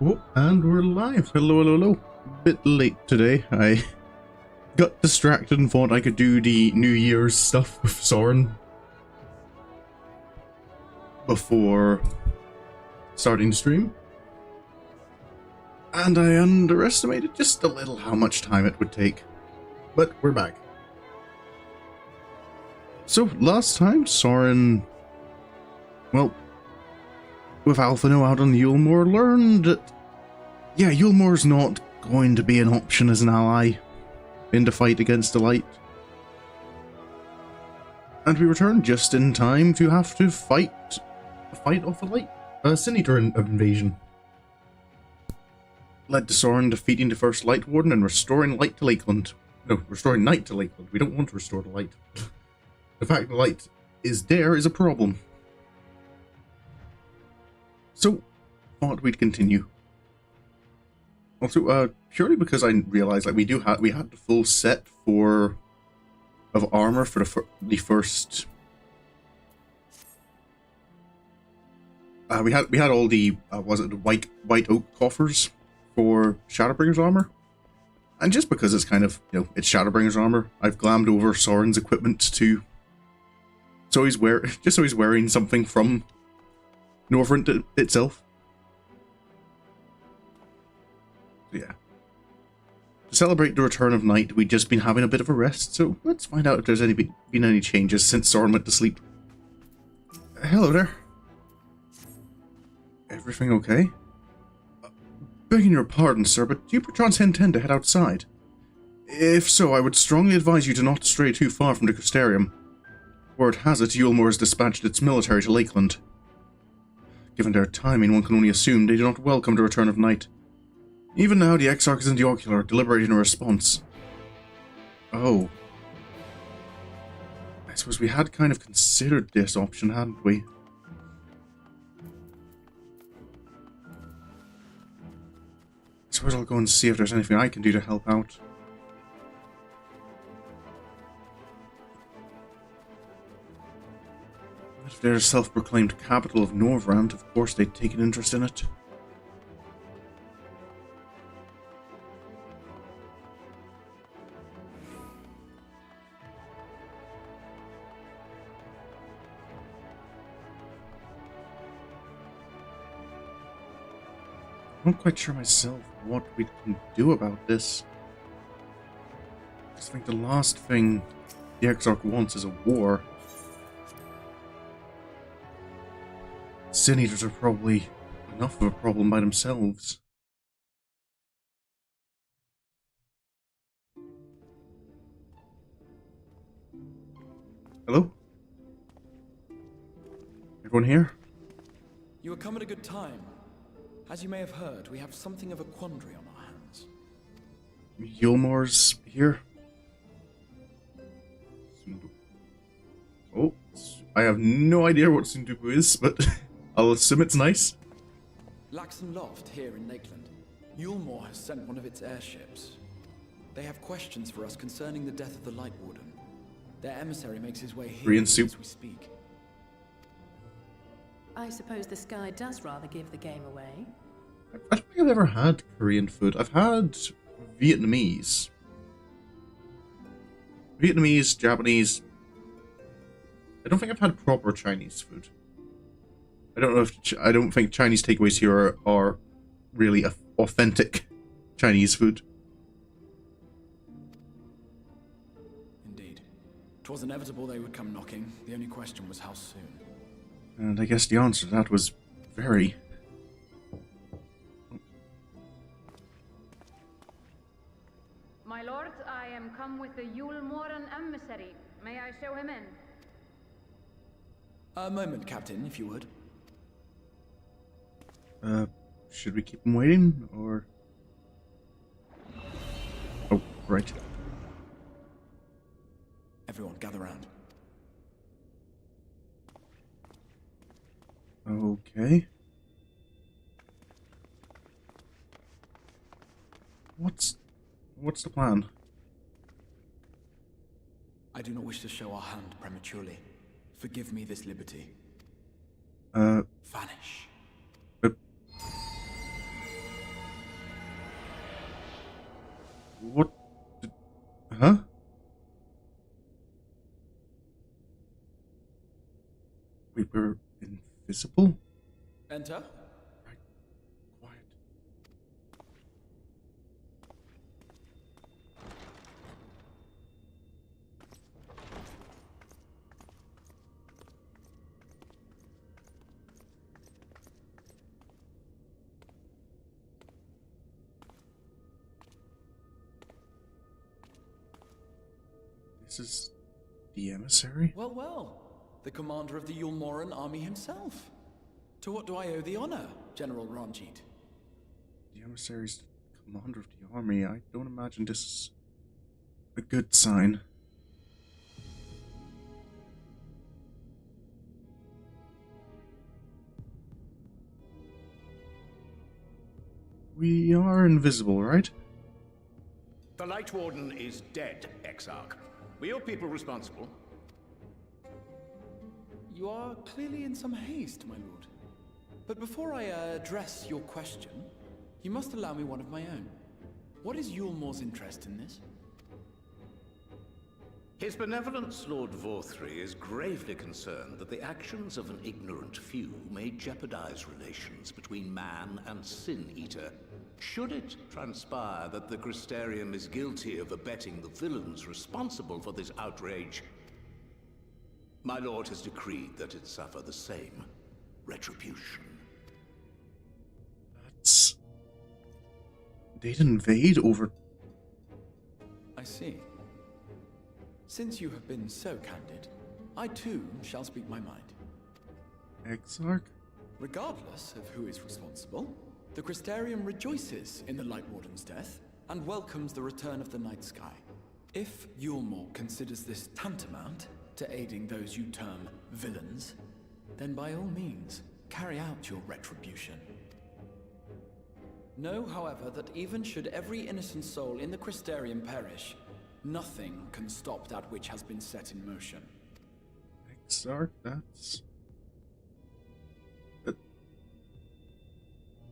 Oh, and we're live. Hello, hello, hello. Bit late today. I got distracted and thought I could do the New Year's stuff with Sorin before starting the stream. And I underestimated just a little how much time it would take. But we're back. So, last time, Sorin, well, with Alphinaud out on the Eulmore, learned that, yeah, Eulmore's not going to be an option as an ally in the fight against the Light. And we return just in time to have to fight off the Light Senator invasion. Led to Sorin defeating the first Light Warden and restoring light to Lakeland. No, restoring night to Lakeland. We don't want to restore the light. The fact the light is there is a problem. So, thought we'd continue. Also, purely because I realized like we had the full set of armor for the first. We had all the was it the white oak coffers for Shadowbringers armor, and just because it's kind of it's Shadowbringers armor, I've glammed over Sorin's equipment too. So he's wearing something from Northrend itself. So yeah, To celebrate the return of night, we'd just been having a bit of a rest, so let's find out if there's been any changes since Sorin went to sleep. Hello there. Everything okay? Begging your pardon, sir, but do you perchance intend to head outside? If so, I would strongly advise you to not stray too far from the Crystarium. Word has it, Eulmore has dispatched its military to Lakeland. Given their timing, one can only assume they do not welcome the return of night. Even now, the Exarch is in the ocular, deliberating a response. Oh. I suppose we had kind of considered this option, hadn't we? I suppose I'll go and see if there's anything I can do to help out. If they're a self-proclaimed capital of Norvrand, of course they'd take an interest in it. I'm not quite sure myself what we can do about this. I just think the last thing the Exarch wants is a war. Sin Eaters are probably enough of a problem by themselves. Hello? Everyone here? You have come at a good time. As you may have heard, we have something of a quandary on our hands. Eulmore's here? Oh, I have no idea what Sundubu is, but I'll assume it's nice. Laxon Loft here in Lakeland. Eulmore has sent one of its airships. They have questions for us concerning the death of the Light Warden. Their emissary makes his way here as we speak. I suppose the sky does rather give the game away. I don't think I've ever had Korean food. I've had Vietnamese. Vietnamese, Japanese. I don't think I've had proper Chinese food. I don't know if I don't think Chinese takeaways here are really authentic Chinese food. Indeed. 'Twas inevitable they would come knocking. The only question was how soon. And I guess the answer to that was very. My lord, I am come with the Eulmoran emissary. May I show him in? A moment, Captain, if you would. Should we keep him waiting, or? Oh, right. Everyone, gather round. Okay. What's the plan? I do not wish to show our hand prematurely. Forgive me this liberty. Vanish. What? Huh? We were invisible? Enter. Right. Quiet. This is the emissary? Well, well. The commander of the Eulmoran army himself. To what do I owe the honor, General Ranjit? The emissary's the commander of the army. I don't imagine this is a good sign. We are invisible, right? The Light Warden is dead, Exarch. Were your people responsible? You are clearly in some haste, my lord. But before I address your question, you must allow me one of my own. What is Eulmore's interest in this? His benevolence, Lord Vorthry, is gravely concerned that the actions of an ignorant few may jeopardize relations between man and Sin Eater. Should it transpire that the Crystarium is guilty of abetting the villains responsible for this outrage, my lord has decreed that it suffer the same retribution. That's... They'd invade over... I see. Since you have been so candid, I too shall speak my mind. Exarch? Regardless of who is responsible, the Crystarium rejoices in the Light Warden's death and welcomes the return of the night sky. If Eulmore considers this tantamount to aiding those you term villains, then by all means, carry out your retribution. Know, however, that even should every innocent soul in the Crystarium perish, nothing can stop that which has been set in motion. Exarch, that's...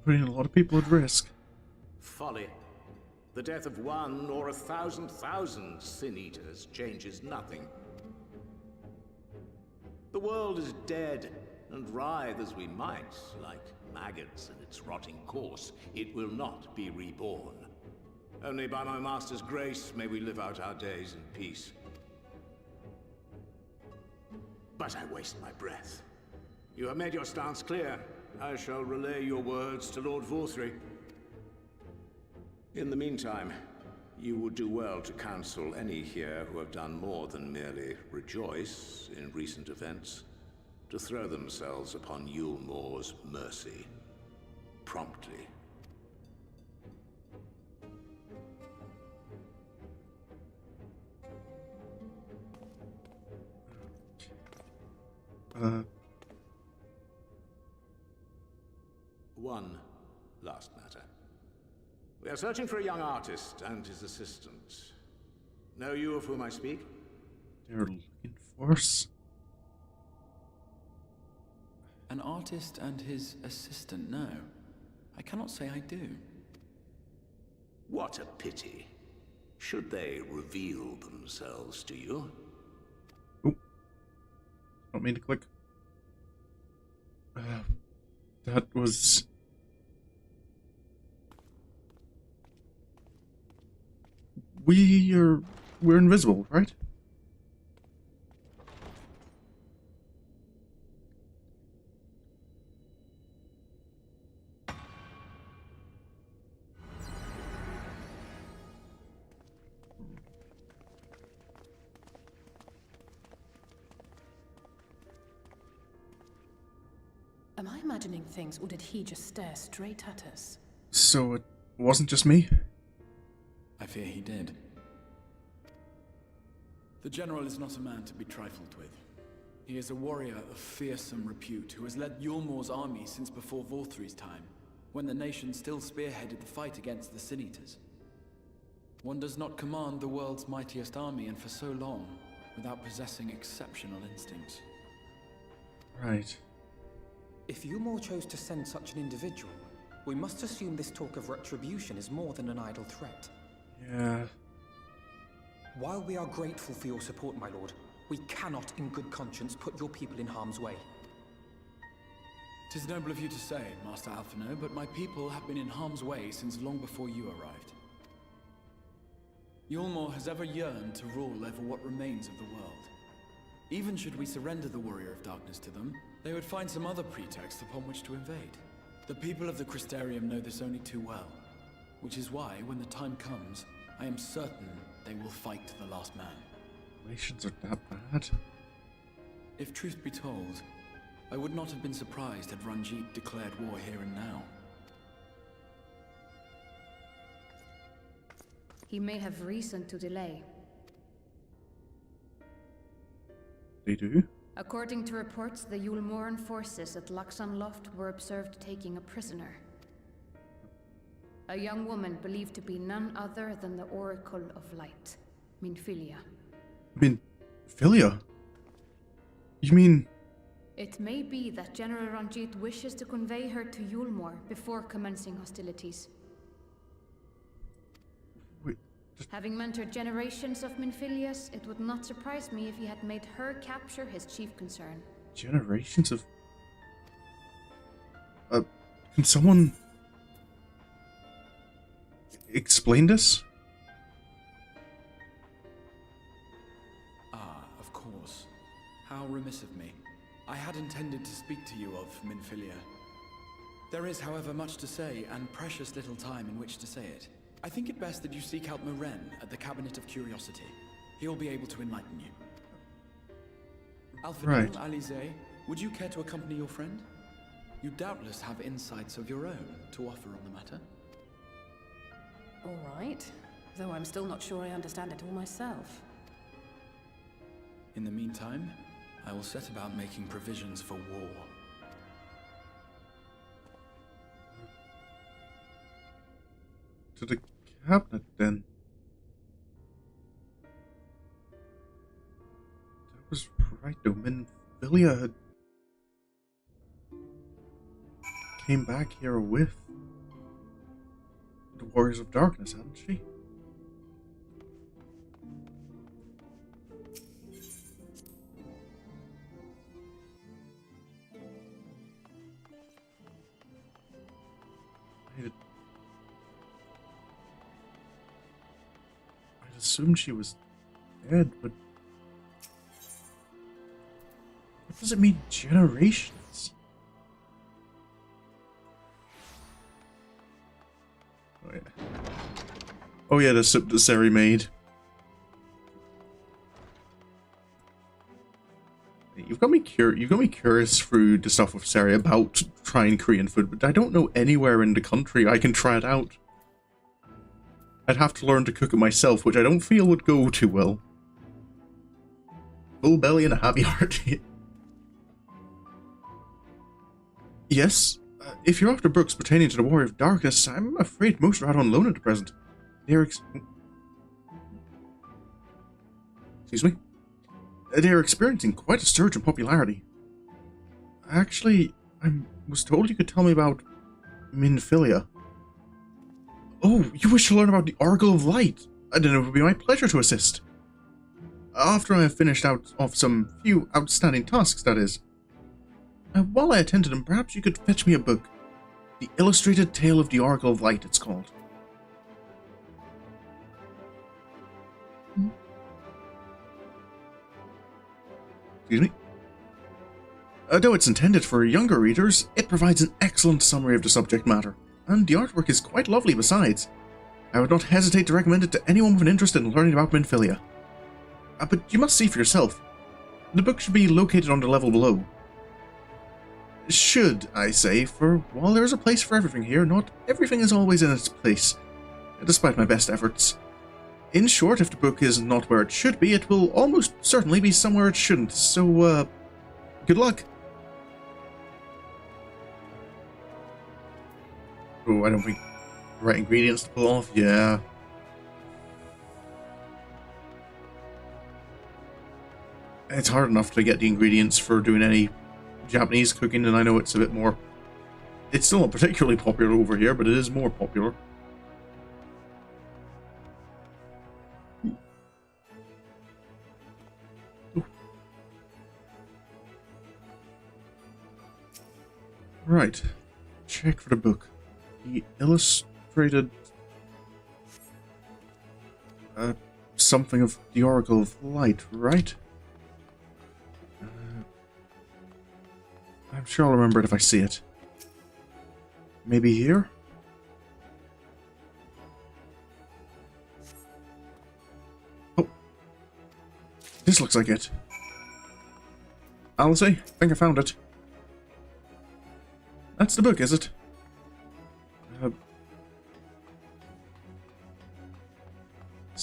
putting a lot of people at risk. Folly. The death of one or 1,000,000 sin-eaters changes nothing. The world is dead, and writhe as we might, like maggots in its rotting course, it will not be reborn. Only by my master's grace may we live out our days in peace. But I waste my breath. You have made your stance clear. I shall relay your words to Lord Vorthry. In the meantime, you would do well to counsel any here who have done more than merely rejoice in recent events, to throw themselves upon Eulmore's mercy, promptly. One last matter. We are searching for a young artist and his assistant. Know you of whom I speak? They're looking for us. An artist and his assistant, no. I cannot say I do. What a pity. Should they reveal themselves to you? Oh. Don't mean to click. That was... We're invisible, right? Am I imagining things, or did he just stare straight at us? So it wasn't just me? I fear he did. The General is not a man to be trifled with. He is a warrior of fearsome repute who has led Eulmore's army since before Vorthry's time, when the nation still spearheaded the fight against the Sin-Eaters. One does not command the world's mightiest army, and for so long, without possessing exceptional instincts. Right. If Eulmore chose to send such an individual, we must assume this talk of retribution is more than an idle threat. Yeah. While we are grateful for your support, my lord, we cannot in good conscience put your people in harm's way. 'Tis noble of you to say, Master Alphinaud, but my people have been in harm's way since long before you arrived. Eulmore has ever yearned to rule over what remains of the world. Even should we surrender the Warrior of Darkness to them, they would find some other pretext upon which to invade. The people of the Crystarium know this only too well, which is why, when the time comes, I am certain they will fight to the last man. Relations are that bad? If truth be told, I would not have been surprised had Ranjit declared war here and now. He may have reason to delay. They do? According to reports, the Eulmoran forces at Lakeland Loft were observed taking a prisoner. A young woman believed to be none other than the Oracle of Light, Minfilia. Minfilia? You mean... It may be that General Ranjit wishes to convey her to Eulmore before commencing hostilities. Wait, Having mentored generations of Minfilias, it would not surprise me if he had made her capture his chief concern. generations of... can someone... explain this? Ah, of course. How remiss of me. I had intended to speak to you of Minfilia. There is, however, much to say, and precious little time in which to say it. I think it best that you seek out Moren at the Cabinet of Curiosity. He'll be able to enlighten you. Alphinaud, Right. Alize, would you care to accompany your friend? You doubtless have insights of your own to offer on the matter. All right. Though I'm still not sure I understand it all myself. In the meantime, I will set about making provisions for war. To the cabinet, then. That was right, though. Minfilia had came back here with the Warriors of Darkness, hadn't she? I'd assumed she was dead, but what does it mean, generations? Oh yeah. Oh yeah, the soup that Sari made. You've got me curious through the stuff with Sari about trying Korean food, but I don't know anywhere in the country I can try it out. I'd have to learn to cook it myself, which I don't feel would go too well. Full belly and a happy heart. Yes, if you're after books pertaining to the Warrior of Darkness, I'm afraid most are out on loan at the present. Excuse me? They're experiencing quite a surge in popularity. Actually, I was told you could tell me about Minfilia. Oh, you wish to learn about the Oracle of Light? Then it would be my pleasure to assist. After I have finished out off some few outstanding tasks, that is. While I attend to them, perhaps you could fetch me a book. The Illustrated Tale of the Oracle of Light, it's called. Excuse me? Though it's intended for younger readers, it provides an excellent summary of the subject matter, and the artwork is quite lovely besides. I would not hesitate to recommend it to anyone with an interest in learning about Minfilia. But you must see for yourself. The book should be located on the level below. Should, I say, for while there is a place for everything here, not everything is always in its place, despite my best efforts. In short, if the book is not where it should be, it will almost certainly be somewhere it shouldn't, so, good luck. Oh, I don't think the right ingredients to pull off, yeah. It's hard enough to get the ingredients for doing any Japanese cooking, and I know it's a bit more... It's still not particularly popular over here, but it is more popular. Right. Check for the book. The illustrated... something of the Oracle of Light, right? I'm sure I'll remember it if I see it. Maybe here? Oh. This looks like it. Alice, I think I found it. That's the book, is it?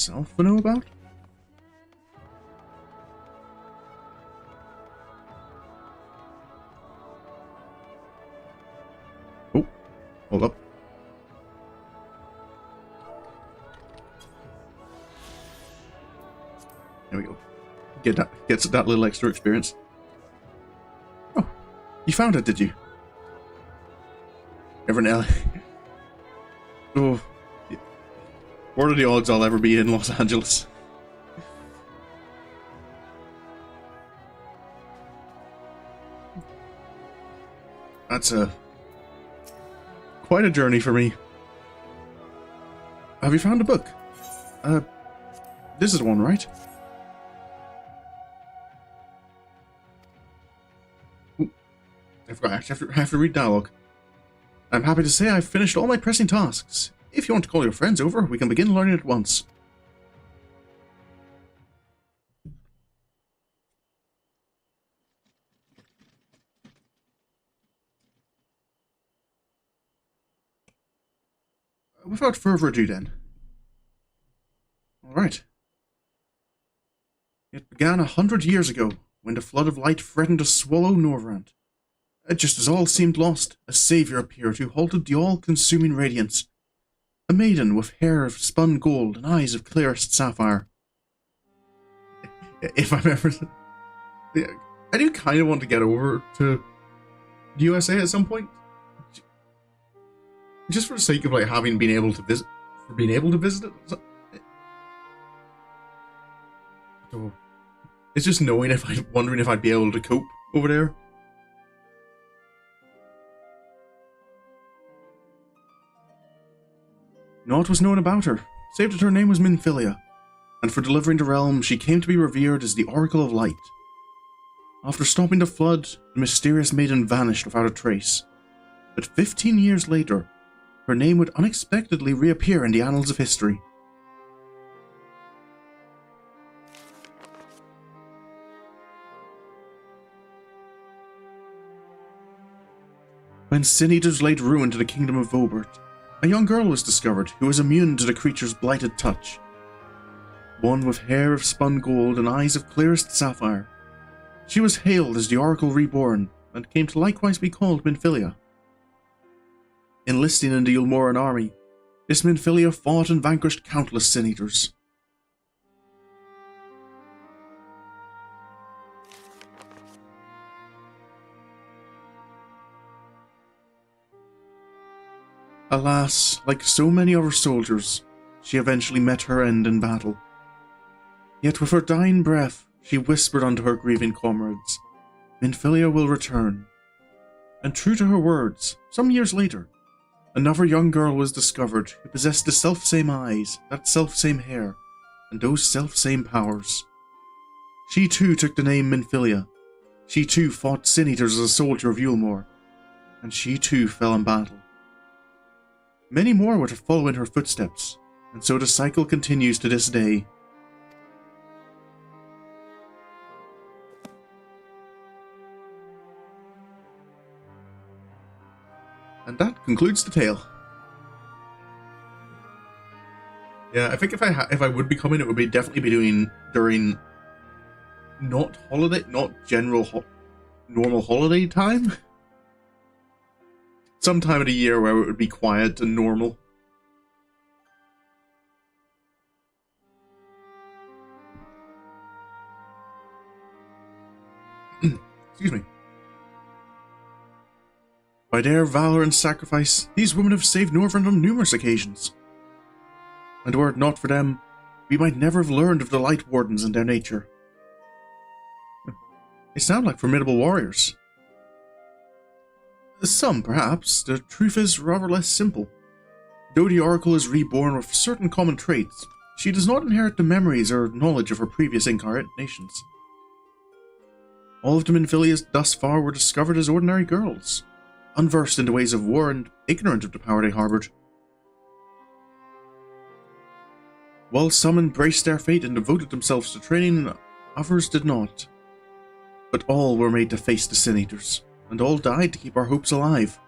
Alphinaud about? Oh, hold up. There we go. Gets that little extra experience. Oh, you found it, did you? Never know. Oh, what are the odds I'll ever be in Los Angeles? That's quite a journey for me. have you found a book? This is the one, right? Ooh, I forgot, actually, I have to read dialogue. I'm happy to say I've finished all my pressing tasks. If you want to call your friends over, we can begin learning at once. Without further ado then. Alright. It began 100 years ago, when the flood of light threatened to swallow Norvrand. Just as all seemed lost, a savior appeared who halted the all-consuming radiance. A maiden with hair of spun gold and eyes of clearest sapphire. If I'm ever... I do kind of want to get over to the USA at some point. Just for the sake of like having been able to visit, it. So it's just knowing wondering if I'd be able to cope over there. Naught was known about her, save that her name was Minfilia, and for delivering the realm, she came to be revered as the Oracle of Light. After stopping the flood, the mysterious maiden vanished without a trace. But 15 years later, her name would unexpectedly reappear in the annals of history. When Sin Eaters laid ruin to the kingdom of Vobert, a young girl was discovered who was immune to the creature's blighted touch. One with hair of spun gold and eyes of clearest sapphire. She was hailed as the Oracle Reborn, and came to likewise be called Minfilia. Enlisting in the Eulmorean army, this Minfilia fought and vanquished countless Sin Eaters. Alas, like so many of her soldiers, she eventually met her end in battle. Yet with her dying breath, she whispered unto her grieving comrades, Minfilia will return. And true to her words, some years later, another young girl was discovered who possessed the self-same eyes, that self-same hair, and those self-same powers. She too took the name Minfilia. She too fought Sin Eaters as a soldier of Eulmore, and she too fell in battle. Many more were to follow in her footsteps, and so the cycle continues to this day. And that concludes the tale. Yeah, I think if I would be coming, it would be definitely be doing during not general normal holiday time. Some time of the year where it would be quiet and normal. Excuse me. By their valor and sacrifice, these women have saved Norvrand on numerous occasions. And were it not for them, we might never have learned of the Light Wardens and their nature. They sound like formidable warriors. Some, perhaps. The truth is rather less simple. Though the Oracle is reborn with certain common traits, she does not inherit the memories or knowledge of her previous incarnations. All of the Minfilias thus far were discovered as ordinary girls, unversed in the ways of war and ignorant of the power they harbored. While some embraced their fate and devoted themselves to training, others did not. But all were made to face the Sin Eaters, and all died to keep our hopes alive.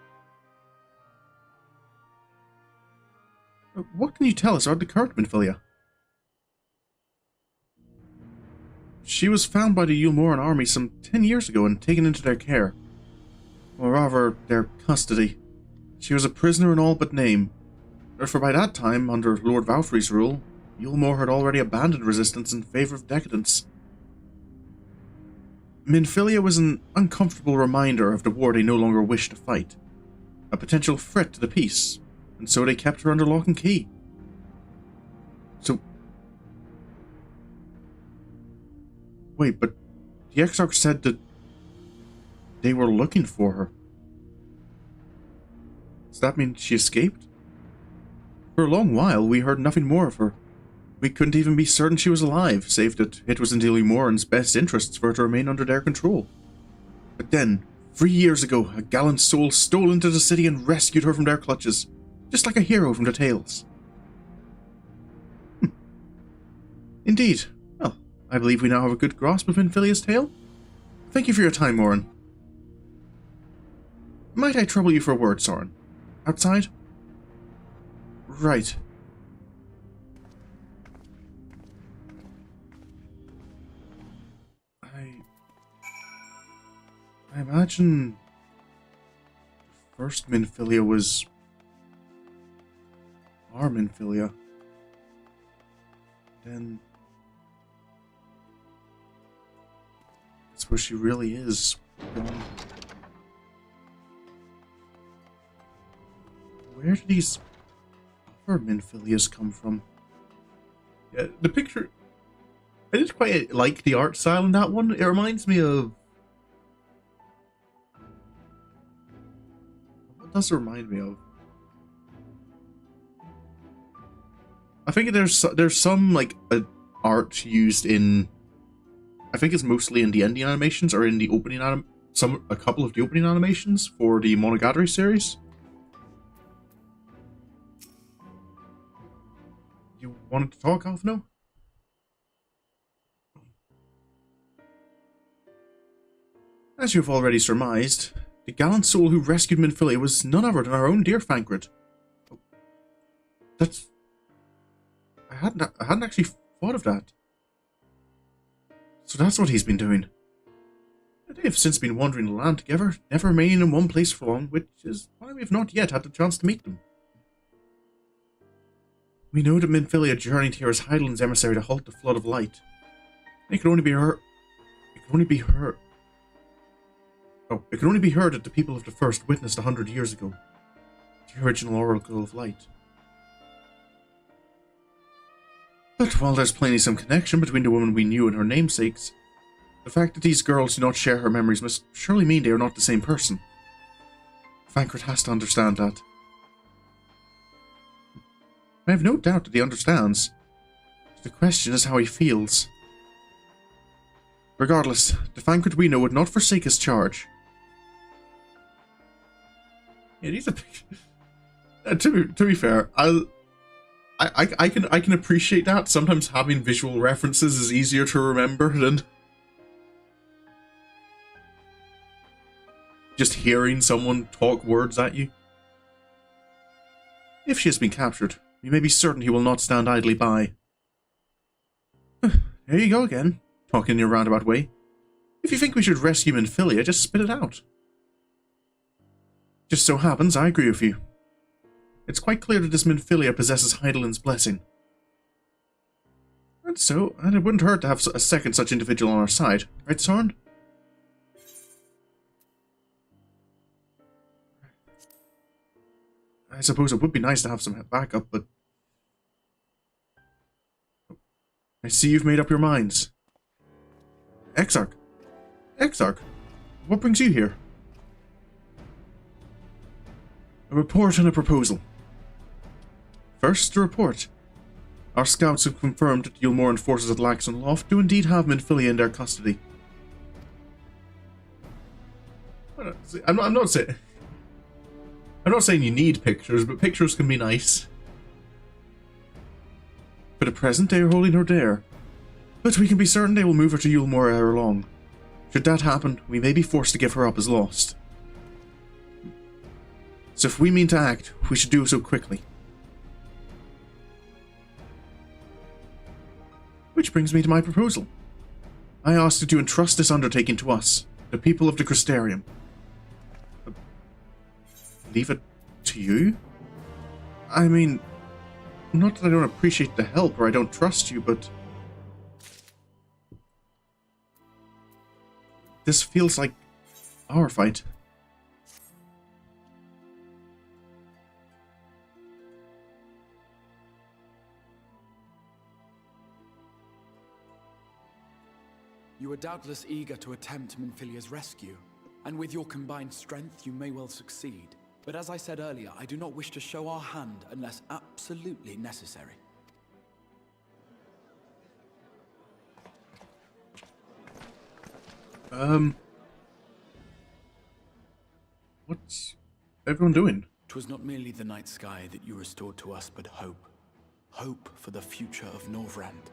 What can you tell us about the current Minfilia? She was found by the Eulmorean army some 10 years ago and taken into their care. Or rather, their custody. She was a prisoner in all but name. For by that time, under Lord Valfrey's rule, Eulmore had already abandoned resistance in favor of decadence. Minfilia was an uncomfortable reminder of the war they no longer wished to fight. A potential threat to the peace, and so they kept her under lock and key. So... Wait, but the Exarch said that they were looking for her. Does that mean she escaped? For a long while, we heard nothing more of her. We couldn't even be certain she was alive, save that it was in Eulmore's best interests for her to remain under their control. But then, 3 years ago, a gallant soul stole into the city and rescued her from their clutches, just like a hero from the tales. Indeed. Well, I believe we now have a good grasp of Minfilia's tale. Thank you for your time, Sorin. Might I trouble you for a word, Sorin? Outside? Right. I imagine the first Minfilia was our Minfilia. Then I suppose she really is gone. Where do these other Minfilias come from? Yeah, the picture, I didn't quite like the art style in that one. It reminds me of... What does it remind me of? I think there's some like art used in... I think it's mostly in the ending animations or in the opening a couple of the opening animations for the Monogatari series. You wanted to talk, Alphinaud? As you've already surmised, the gallant soul who rescued Minfilia was none other than our own dear Thancred. That's... I hadn't actually thought of that. So that's what he's been doing. They have since been wandering the land together, never remaining in one place for long, which is why we have not yet had the chance to meet them. We know that Minfilia journeyed here as Hydaelyn's emissary to halt the flood of light. It could only be her... It could only be her... Oh, it could only be her that the people of the First witnessed 100 years ago. The original Oracle of Light. But while there's plainly some connection between the woman we knew and her namesakes, the fact that these girls do not share her memories must surely mean they are not the same person. Thancred has to understand that. I have no doubt that he understands. The question is how he feels. Regardless, the Thancred we know would not forsake his charge. Yeah, these are... to be fair, I can appreciate that. Sometimes having visual references is easier to remember than just hearing someone talk words at you. If she has been captured, you may be certain he will not stand idly by. There you go again, talking in your roundabout way. If you think we should rescue Minfilia, just spit it out. Just so happens I agree with you. It's quite clear that this Minfilia possesses Hydaelyn's blessing. And it wouldn't hurt to have a second such individual on our side, right, Sorin? I suppose it would be nice to have some backup, but... I see you've made up your minds. XIV? XIV? What brings you here? A report and a proposal. First, the report. Our scouts have confirmed that the Eulmore forces at Lakeland Loft do indeed have Minfilia in their custody. I'm not saying you need pictures, but pictures can be nice. For the present, they are holding her there, but we can be certain they will move her to Eulmore ere long. Should that happen, we may be forced to give her up as lost. So if we mean to act, we should do so quickly. Which brings me to my proposal. I ask that you entrust this undertaking to us, the people of the Crystarium. Leave it to you? I mean, not that I don't appreciate the help or I don't trust you, but... this feels like our fight. You are doubtless eager to attempt Minfilia's rescue, and with your combined strength you may well succeed. But as I said earlier, I do not wish to show our hand unless absolutely necessary. What's everyone doing? 'Twas not merely the night sky that you restored to us, but hope. Hope for the future of Norvrand.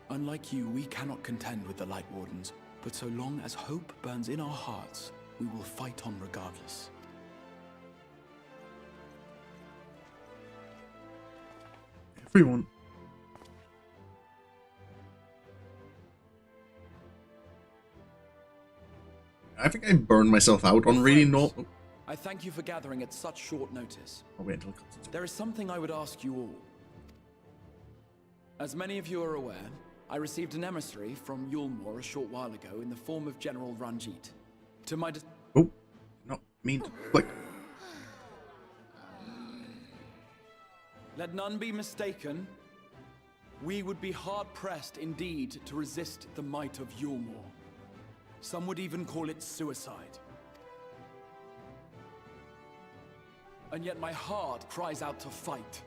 Unlike you, we cannot contend with the Light Wardens, but so long as hope burns in our hearts, we will fight on regardless. Everyone. I think I burned myself out on reading not. I thank you for gathering at such short notice. I'll wait until it comes. There is something I would ask you all. As many of you are aware, I received an emissary from Eulmore a short while ago in the form of General Ranjit. To my Oh, not mean to click. Let none be mistaken. We would be hard-pressed indeed to resist the might of Eulmore. Some would even call it suicide. And yet my heart cries out to fight.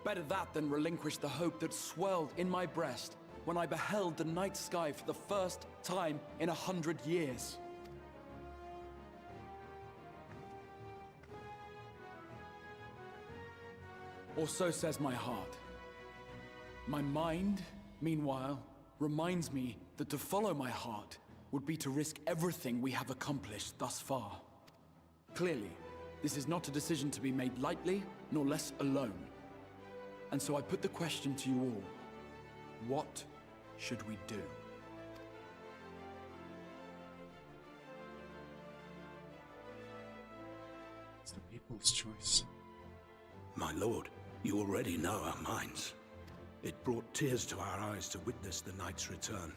Better that than relinquish the hope that swelled in my breast when I beheld the night sky for the first time in 100 years. Or so says my heart. My mind, meanwhile, reminds me that to follow my heart would be to risk everything we have accomplished thus far. Clearly, this is not a decision to be made lightly, nor less alone. And so I put the question to you all. What should we do? It's the people's choice. My lord, you already know our minds. It brought tears to our eyes to witness the knight's return.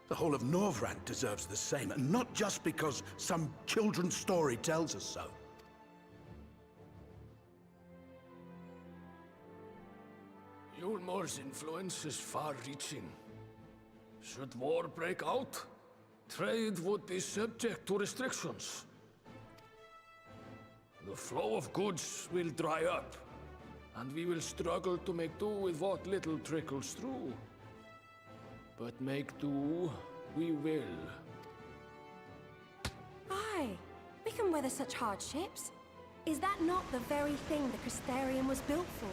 The whole of Norvrand deserves the same, and not just because some children's story tells us so. Eulmore's influence is far-reaching. Should war break out, trade would be subject to restrictions. The flow of goods will dry up, and we will struggle to make do with what little trickles through. But make do, we will. Aye, we can weather such hardships. Is that not the very thing the Crystarium was built for?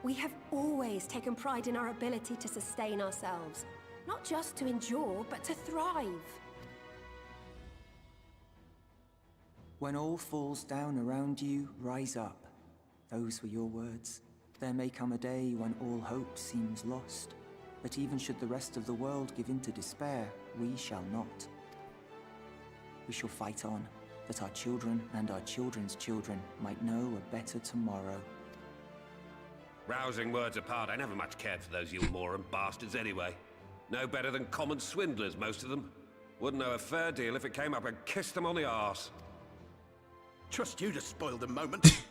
We have always taken pride in our ability to sustain ourselves. Not just to endure, but to thrive. When all falls down around you, rise up. Those were your words. There may come a day when all hope seems lost. But even should the rest of the world give in to despair, we shall not. We shall fight on, that our children and our children's children might know a better tomorrow. Rousing words apart, I never much cared for those Eulmoran bastards anyway. No better than common swindlers, most of them. Wouldn't know a fair deal if it came up and kissed them on the arse. Trust you to spoil the moment.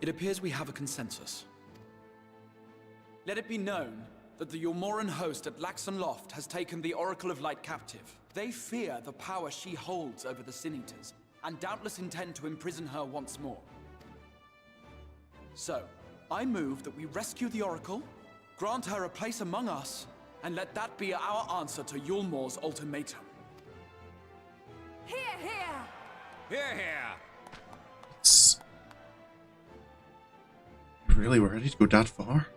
It appears we have a consensus. Let it be known that the Eulmoran host at Lakeland Loft has taken the Oracle of Light captive. They fear the power she holds over the Sin Eaters, and doubtless intend to imprison her once more. So, I move that we rescue the Oracle, grant her a place among us, and let that be our answer to Eulmore's ultimatum. Hear, hear! Hear, hear! Really, we're ready to go that far?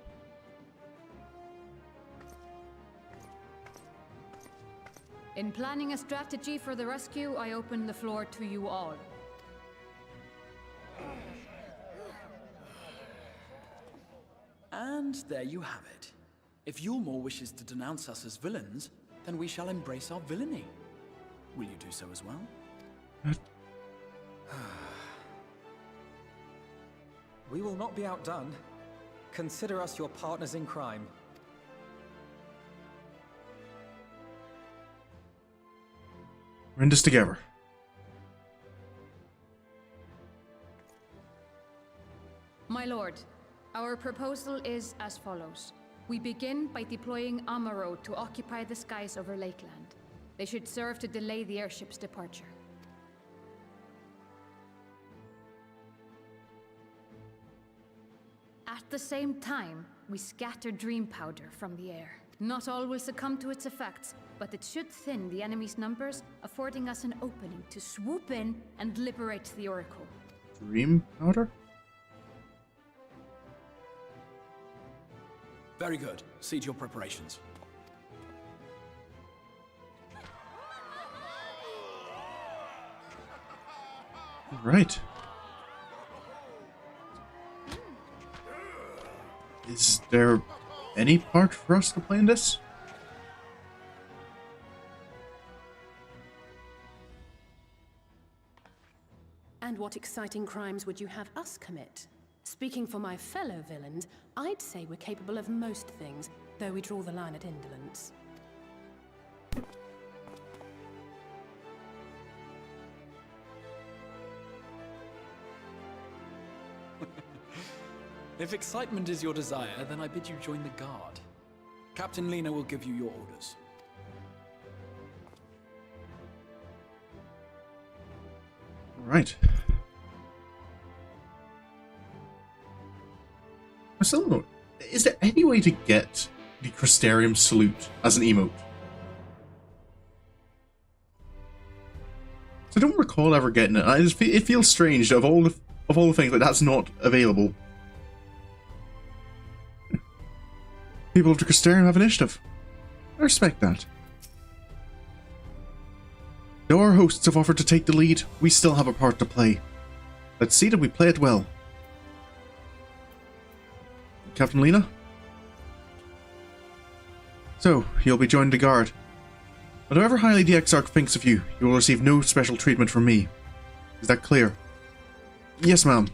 In planning a strategy for the rescue, I open the floor to you all. And there you have it. If Eulmore wishes to denounce us as villains, then we shall embrace our villainy. Will you do so as well? We will not be outdone. Consider us your partners in crime. We're in this together. Our proposal is as follows. We begin by deploying Alphinaud to occupy the skies over Lakeland. They should serve to delay the airship's departure. At the same time, we scatter dream powder from the air. Not all will succumb to its effects, but it should thin the enemy's numbers, affording us an opening to swoop in and liberate the Oracle. Dream powder? Very good. See to your preparations. Right. Is there any part for us to play in this? And what exciting crimes would you have us commit? Speaking for my fellow villains, I'd say we're capable of most things, though we draw the line at indolence. If excitement is your desire, then I bid you join the guard. Captain Lena will give you your orders. Right. I still don't know. Is there any way to get the Crystarium salute as an emote? So I don't recall ever getting it. It feels strange of all the things like that's not available. People of the Crystarium have initiative. I respect that. Though our hosts have offered to take the lead, we still have a part to play. Let's see that we play it well. Captain Lena? So, you'll be joining the guard. But however highly the Exarch thinks of you, you will receive no special treatment from me. Is that clear? Yes, ma'am.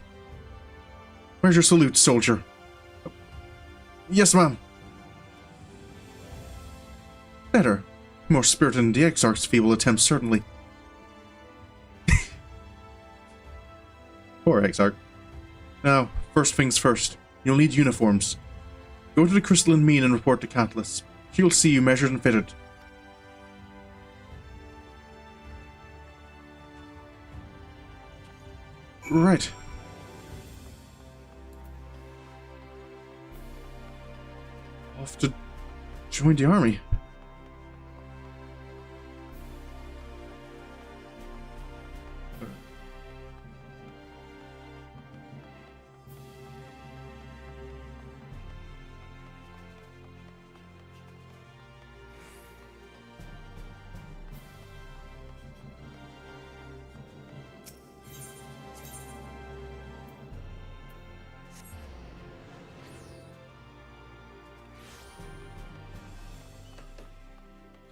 Where's your salute, soldier? Yes, ma'am. Better. More spirited than the Exarch's feeble attempts, certainly. Poor Exarch. Now, first things first. You'll need uniforms. Go to the Crystalline Mean and report to Catalyst. She'll see you measured and fitted. Right. Off to join the army.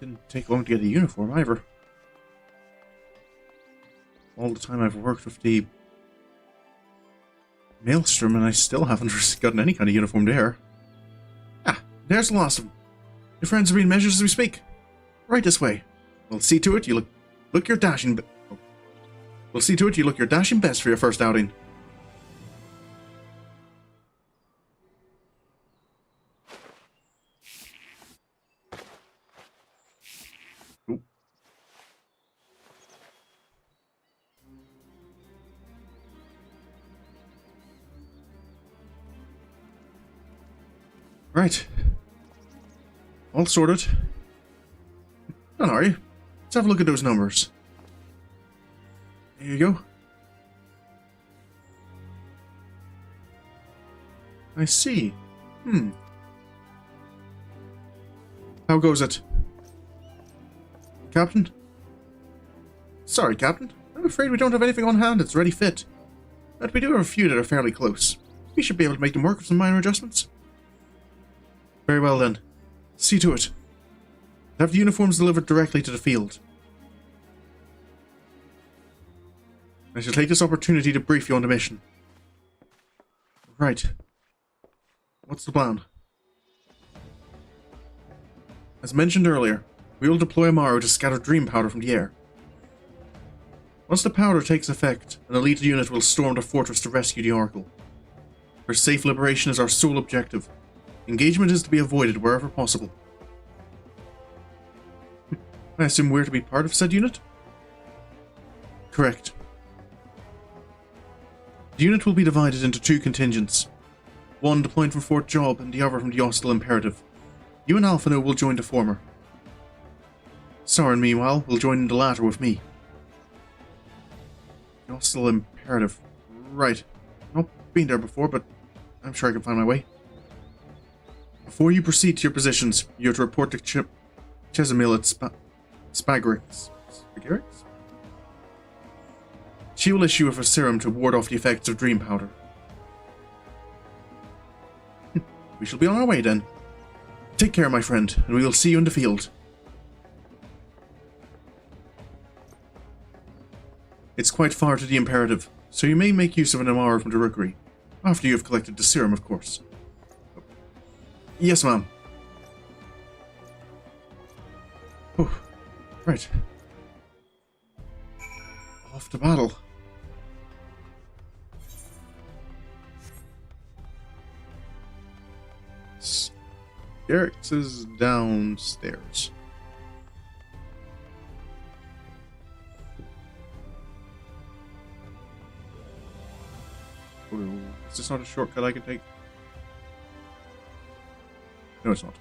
Didn't take long to get a uniform either. All the time I've worked with the Maelstrom and I still haven't gotten any kind of uniform there. Ah, there's the last of them. Your friends are being measured as we speak. Right this way. We'll see to it you look your dashing We'll see to it you look your dashing best for your first outing. Right. All sorted. Don't worry. Let's have a look at those numbers. Here you go. I see. How goes it? Captain? Sorry, Captain. I'm afraid we don't have anything on hand that's ready fit. But we do have a few that are fairly close. We should be able to make them work with some minor adjustments. Very well then. See to it. Have the uniforms delivered directly to the field. I shall take this opportunity to brief you on the mission. Right. What's the plan? As mentioned earlier, we will deploy Amaro to scatter dream powder from the air. Once the powder takes effect, an elite unit will storm the fortress to rescue the Oracle. Her safe liberation is our sole objective. Engagement is to be avoided wherever possible. I assume we're to be part of said unit? Correct. The unit will be divided into 2 contingents. One deploying from Fort Job and the other from the Hostile Imperative. You and Alphinaud will join the former. Sorin, meanwhile, will join the latter with me. The Hostile Imperative. Right. Not been there before, but I'm sure I can find my way. Before you proceed to your positions, you're to report to Chesamil at Spagarix. She will issue a serum to ward off the effects of dream powder. We shall be on our way then. Take care, my friend, and we will see you in the field. It's quite far to the Imperative, so you may make use of an MR from the Rookery. After you have collected the serum, of course. Yes, ma'am. Oh, right. Off to battle. Garrix is downstairs. Is this not a shortcut I can take? No, it's not.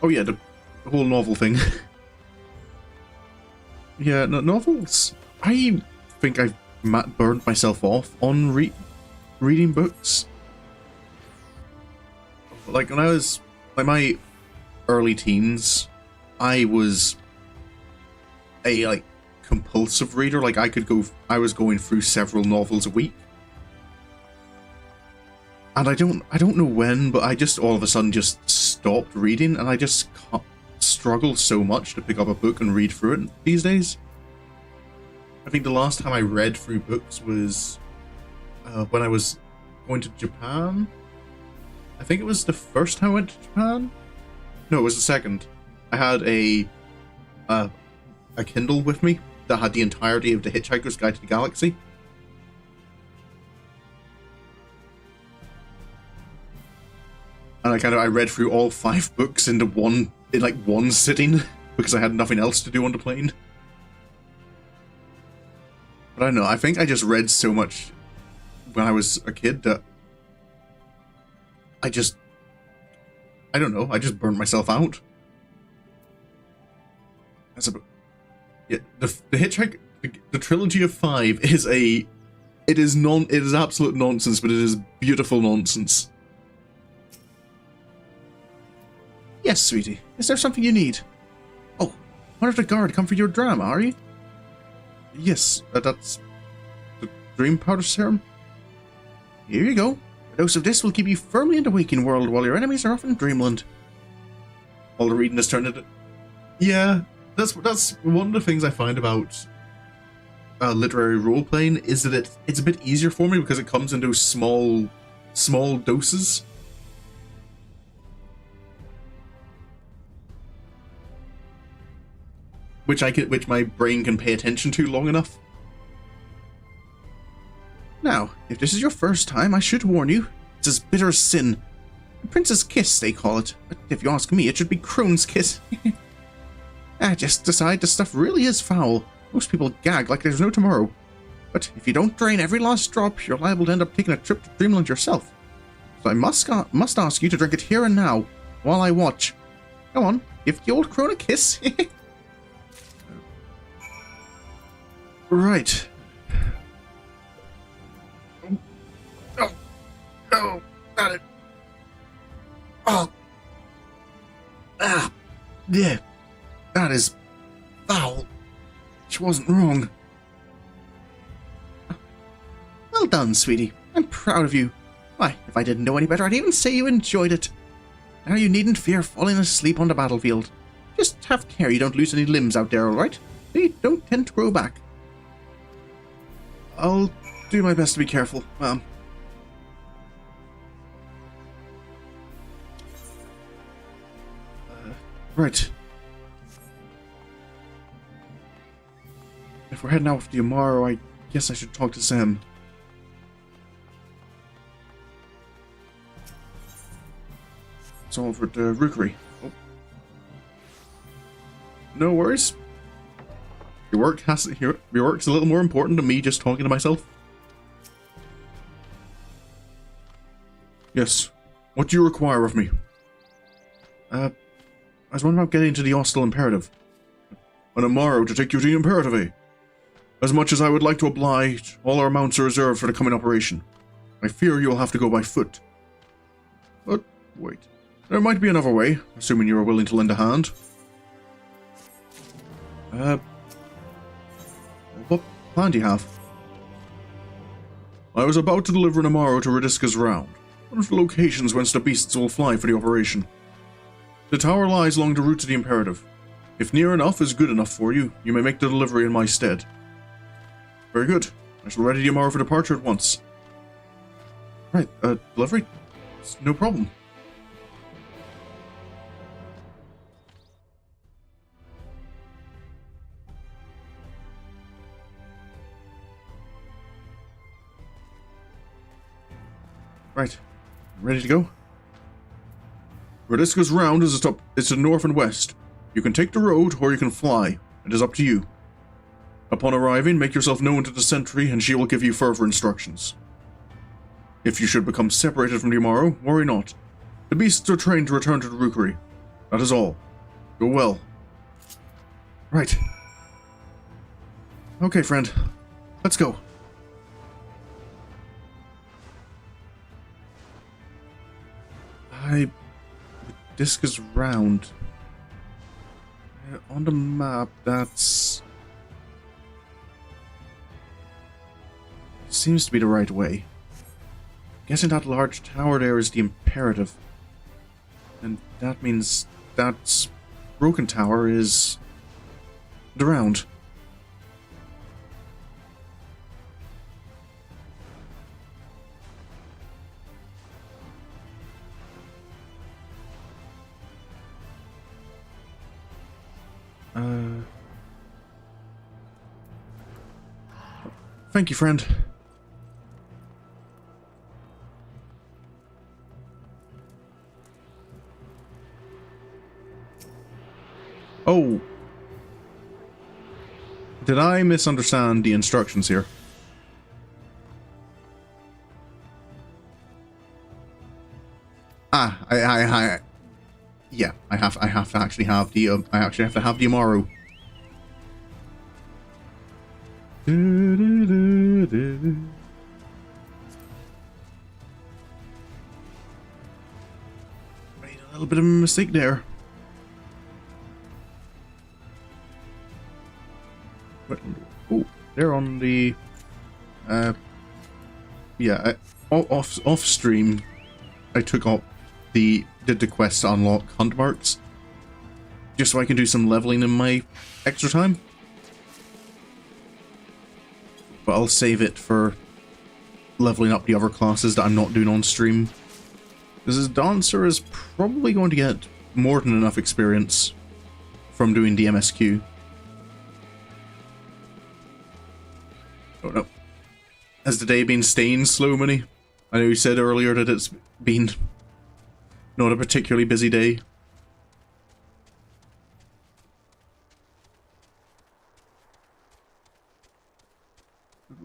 Oh yeah, the whole novel thing. Yeah, novels. I think I've burned myself off on reading books. Like when I was like my early teens, I was a compulsive reader. Like I was going through several novels a week. And I don't know when, but I just all of a sudden just stopped reading, and I just struggle so much to pick up a book and read through it these days. I think the last time I read through books was when I was going to Japan. I think it was the first time I went to Japan. No, it was the second. I had a Kindle with me that had the entirety of The Hitchhiker's Guide to the Galaxy. And I read through all 5 books in one sitting because I had nothing else to do on the plane. But I don't know, I think I just read so much when I was a kid that I don't know, I just burnt myself out. Yeah, the Hitchhiker, the trilogy of 5 is it is absolute nonsense, but it is beautiful nonsense. Yes, sweetie. Is there something you need? Oh, one of the guard come for your drama, are you? Yes, that's the dream powder serum. Here you go. A dose of this will keep you firmly in the waking world while your enemies are off in dreamland. All the reading has turned into... Yeah, that's one of the things I find about literary role-playing, is that it's a bit easier for me because it comes in those small doses. Which my brain can pay attention to long enough. Now, if this is your first time, I should warn you, it's as bitter as sin. The Prince's Kiss, they call it. But if you ask me, it should be Crone's Kiss. I just decide this stuff really is foul. Most people gag like there's no tomorrow. But if you don't drain every last drop, you're liable to end up taking a trip to Dreamland yourself. So I must ask you to drink it here and now, while I watch. Come on, give the old crone a kiss. Right. Oh, got it. Oh. Ah. Yeah. That is foul. She wasn't wrong. Well done, sweetie. I'm proud of you. Why, if I didn't know any better, I'd even say you enjoyed it. Now you needn't fear falling asleep on the battlefield. Just have care you don't lose any limbs out there, alright? They don't tend to grow back. I'll do my best to be careful, ma'am. Right. if we're heading out with the Eulmore, I guess I should talk to Sam. It's all over the rookery. Oh. No worries. Your work's a little more important than me just talking to myself. Yes. What do you require of me? I was wondering about getting to the Hostile Imperative. An Eulmore to take you to the Imperative, eh? As much as I would like to oblige, all our mounts are reserved for the coming operation. I fear you'll have to go by foot. But, wait. There might be another way, assuming you are willing to lend a hand. What plan do you have? I was about to deliver an Eulmore to Radiska's Round, one of the locations whence the beasts will fly for the operation. The tower lies along the route to the Imperative. If near enough is good enough for you, you may make the delivery in my stead. Very good. I shall ready the Eulmore for departure at once. Right, delivery? It's no problem. Right, ready to go? Radiska's Round is to north and west. You can take the road, or you can fly. It is up to you. Upon arriving, make yourself known to the sentry, and she will give you further instructions. If you should become separated from the Eulmore, worry not. The beasts are trained to return to the rookery. That is all. Go well. Right. Okay, friend. Let's go. Disc is round. On the map, that's... seems to be the right way. Guessing that large tower there is the Imperative. And that means that Broken Tower is... the Round. Thank you, friend. Oh. Did I misunderstand the instructions here? Yeah, I have to actually have the Eulmore. Made a little bit of a mistake there. Oh, they're on the yeah, off stream I took up did the quest to unlock hunt marks just so I can do some leveling in my extra time. But I'll save it for leveling up the other classes that I'm not doing on stream. Because this Dancer is probably going to get more than enough experience from doing the MSQ. Oh no. Has the day been staying slow, Minnie? I know you said earlier that it's been not a particularly busy day.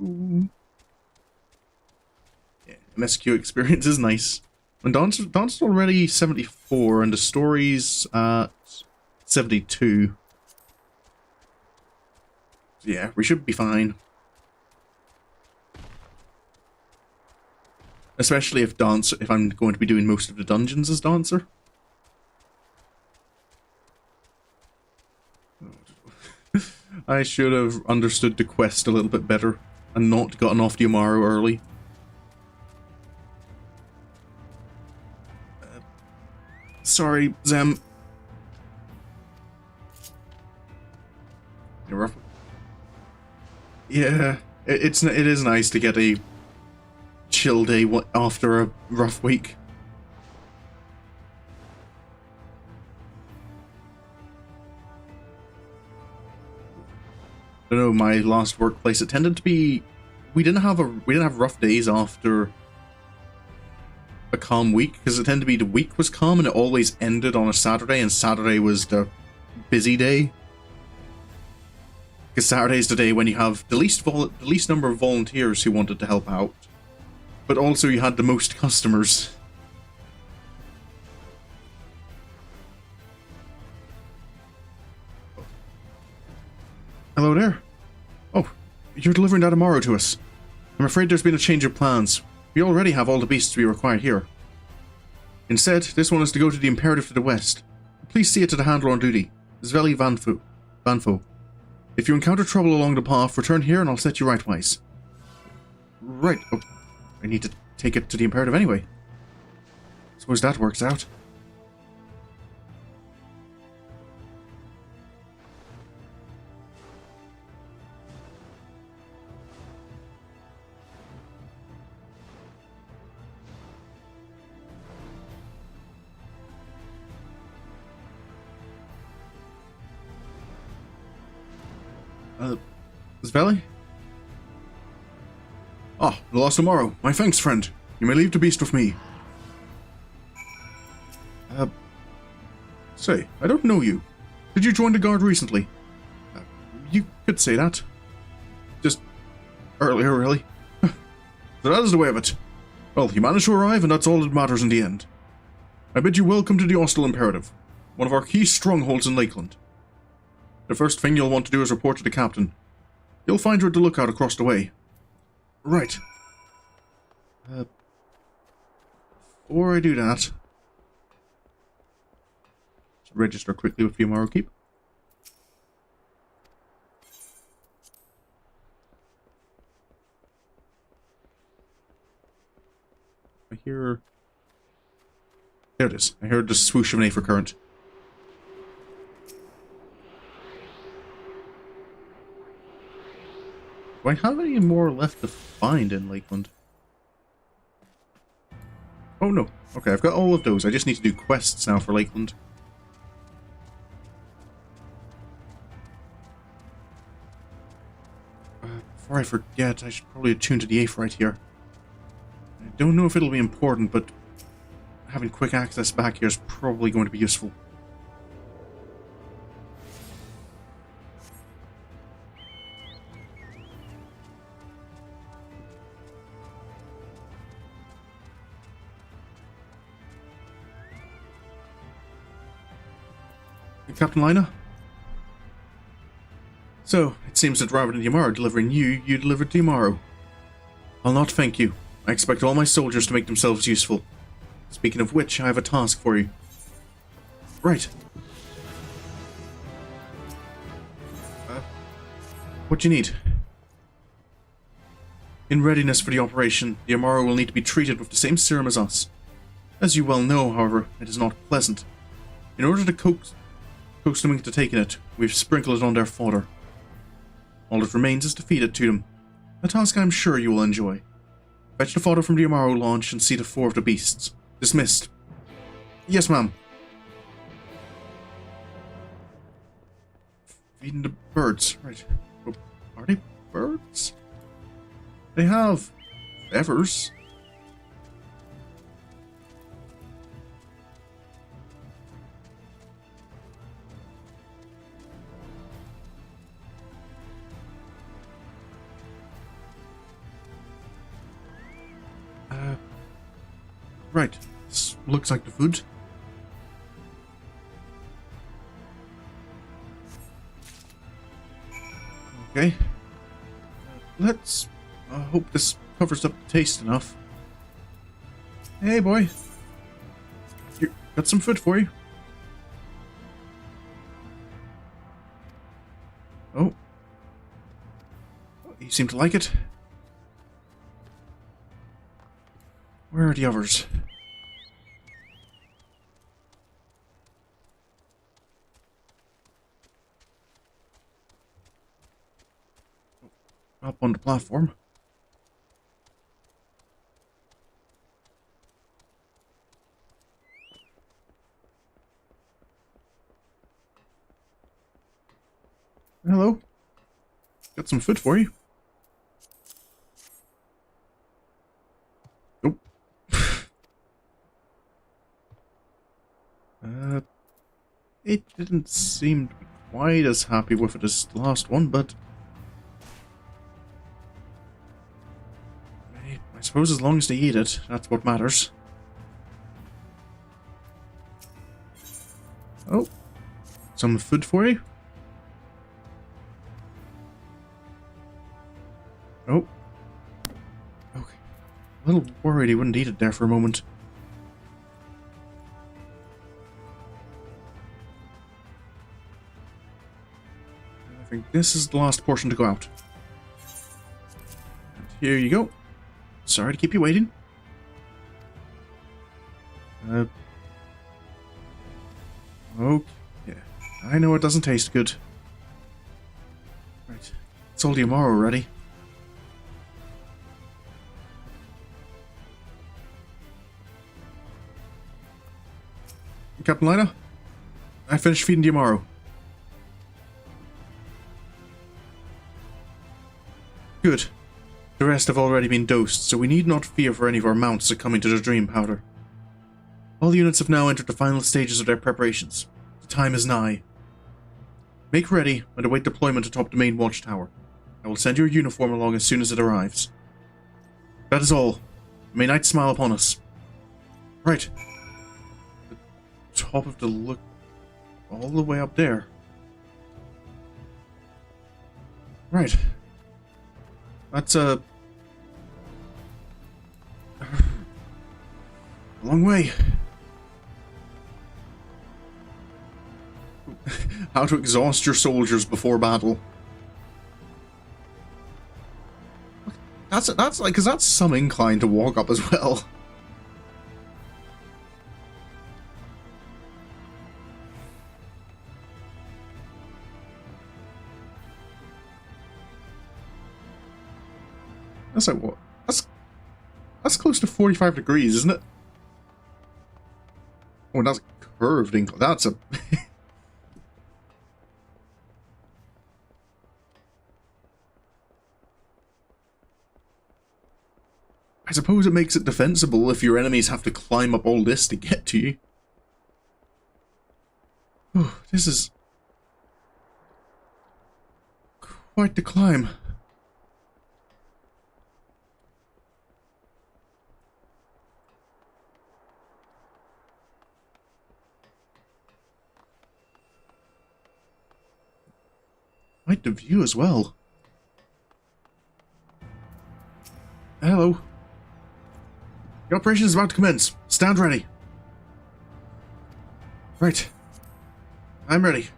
Ooh. Yeah, MSQ experience is nice. And Dance's already 74 and the story's at 72. So yeah, we should be fine. Especially if I'm going to be doing most of the dungeons as Dancer. I should have understood the quest a little bit better and not gotten off the Eulmore early. Sorry, Zem. Yeah, it is nice to get a chill day after a rough week. I don't know, my last workplace, it tended to be, we didn't have rough days after a calm week, because it tended to be the week was calm and it always ended on a Saturday, and Saturday was the busy day. Because Saturday is the day when you have the least number of volunteers who wanted to help out, but also you had the most customers. Hello there. Oh, you're delivering that tomorrow to us. I'm afraid there's been a change of plans. We already have all the beasts we require here. Instead, this one is to go to the Imperative to the west. Please see it to the handler on duty, Sveli Vanfo. If you encounter trouble along the path, return here and I'll set you rightwise. Right. Oh, I need to take it to the Imperative anyway. Suppose that works out. Sveli? Ah, the lost tomorrow. My thanks, friend. You may leave the beast with me. Say, I don't know you. Did you join the guard recently? You could say that. Just earlier, really. So that is the way of it. Well, you managed to arrive, and that's all that matters in the end. I bid you welcome to the Hostile Imperative, one of our key strongholds in Lakeland. The first thing you'll want to do is report to the captain. You'll find her at the lookout across the way. Right. Before I do that, let's register quickly with the Eulmore Keep. I hear... There it is. I heard the swoosh of an Aether current. Do I have any more left to find in Lakeland? Oh no. Okay, I've got all of those. I just need to do quests now for Lakeland. Before I forget, I should probably attune to the Aether right here. I don't know if it'll be important, but having quick access back here is probably going to be useful. Captain Lina? So, it seems that rather than Eulmore delivering you, you delivered to Eulmore. I'll not thank you. I expect all my soldiers to make themselves useful. Speaking of which, I have a task for you. Right. What do you need? In readiness for the operation, the Eulmore will need to be treated with the same serum as us. As you well know, however, it is not pleasant. In order to coax them into taking it, we've sprinkled it on their fodder. All that remains is to feed it to them. A task I'm sure you will enjoy. Fetch the fodder from the Eulmore launch and see to 4 of the beasts. Dismissed. Yes, ma'am. Feeding the birds. Right. Are they birds? They have feathers. Right, this looks like the food. Okay. Let's hope this covers up the taste enough. Hey, boy. Here, got some food for you. Oh. You seem to like it. Where are the others? Up on the platform. Hello. Got some food for you. Nope. It didn't seem to be quite as happy with it as the last one, but I suppose as long as they eat it, that's what matters. Oh, some food for you. Oh. Okay. A little worried he wouldn't eat it there for a moment. I think this is the last portion to go out. And here you go. Sorry to keep you waiting. Okay. I know it doesn't taste good. Right. It's all Eulmore already. Captain Lina, I finished feeding Eulmore. Good. The rest have already been dosed, so we need not fear for any of our mounts succumbing to the dream powder. All units have now entered the final stages of their preparations. The time is nigh. Make ready and await deployment atop the main watchtower. I will send your uniform along as soon as it arrives. That is all. May night smile upon us. Right. The top of the look all the way up there. Right. That's a long way. How to exhaust your soldiers before battle. That's like, because that's some incline to walk up as well. That's like what? That's close to 45 degrees, isn't it? Oh, that's a curved incline. That's a I suppose it makes it defensible if your enemies have to climb up all this to get to you. Oh, this is quite the climb. Quite the view as well. Hello. The operation is about to commence. Stand ready. Right. I'm ready.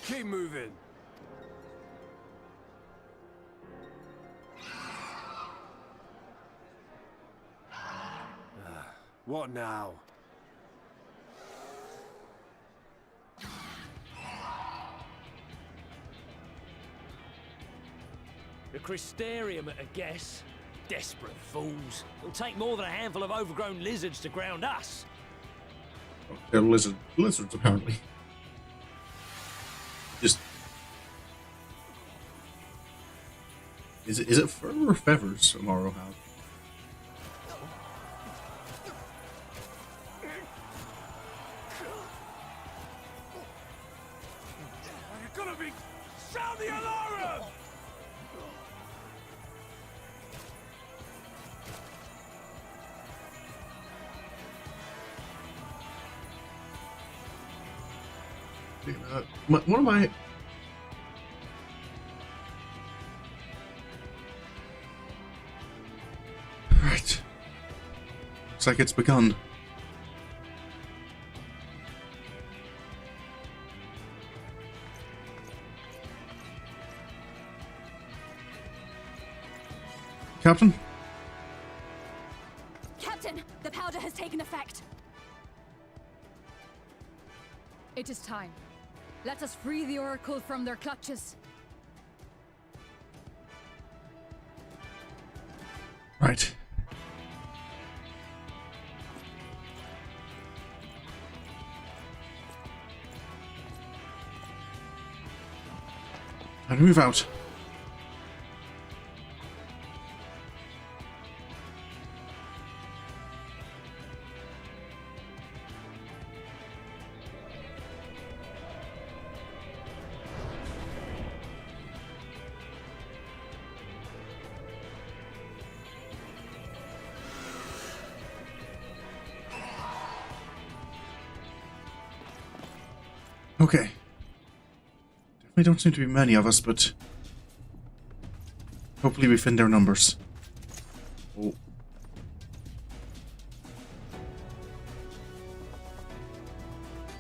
Keep moving. What now? The Crystarium at a guess. Desperate fools. It'll take more than a handful of overgrown lizards to ground us. They're lizards apparently. Just is it fur or feathers Eulmore have? You're gonna be sound the alarm! What am I? Right. Looks like it's begun. Captain? Captain, the powder has taken effect. It is time. Let us free the Oracle from their clutches. Right. And move out. Okay. Definitely don't seem to be many of us, but hopefully we find their numbers. Oh.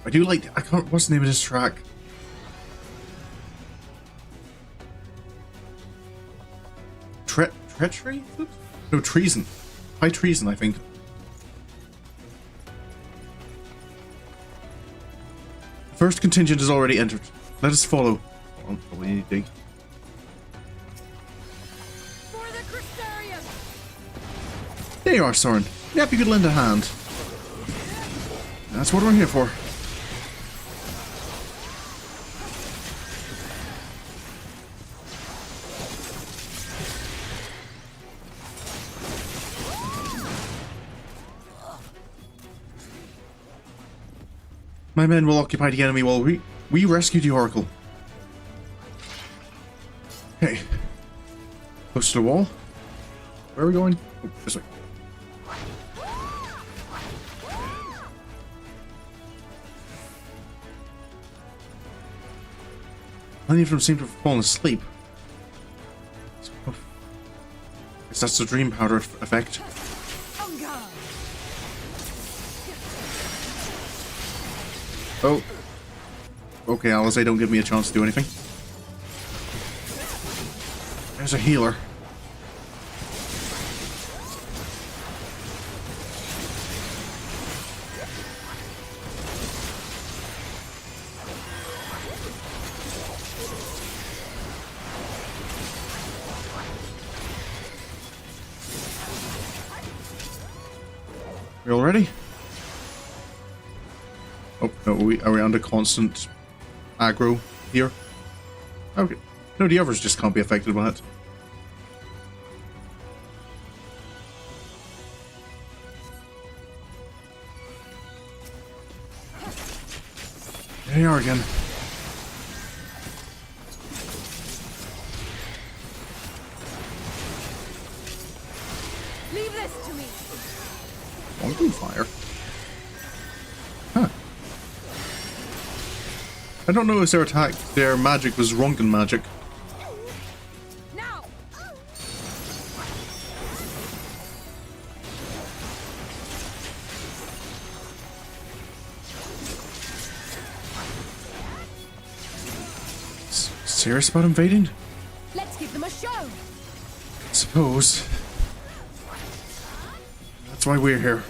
I do like... I can't... What's the name of this track? Treachery? No, treason. High treason, I think. First contingent is already entered. Let us follow. Oh, probably need to dig. For the Crystarium! There you are, Sorin. Yep, you could lend a hand. That's what we're here for. My men will occupy the enemy while we rescue the Oracle. Okay. Close to the wall. Where are we going? Oh, this way. Many of them seem to have fallen asleep. Oh. Guess that's the dream powder effect. Oh. Okay, Alice, don't give me a chance to do anything. There's a healer. We all ready? Oh, no, are we under constant aggro here? Okay. No, the others just can't be affected by it. There you are again. Leave this to me. On fire. Huh. I don't know if their magic was Ronkin magic. Now. Serious about invading? Let's give them a show. I suppose. That's why we're here.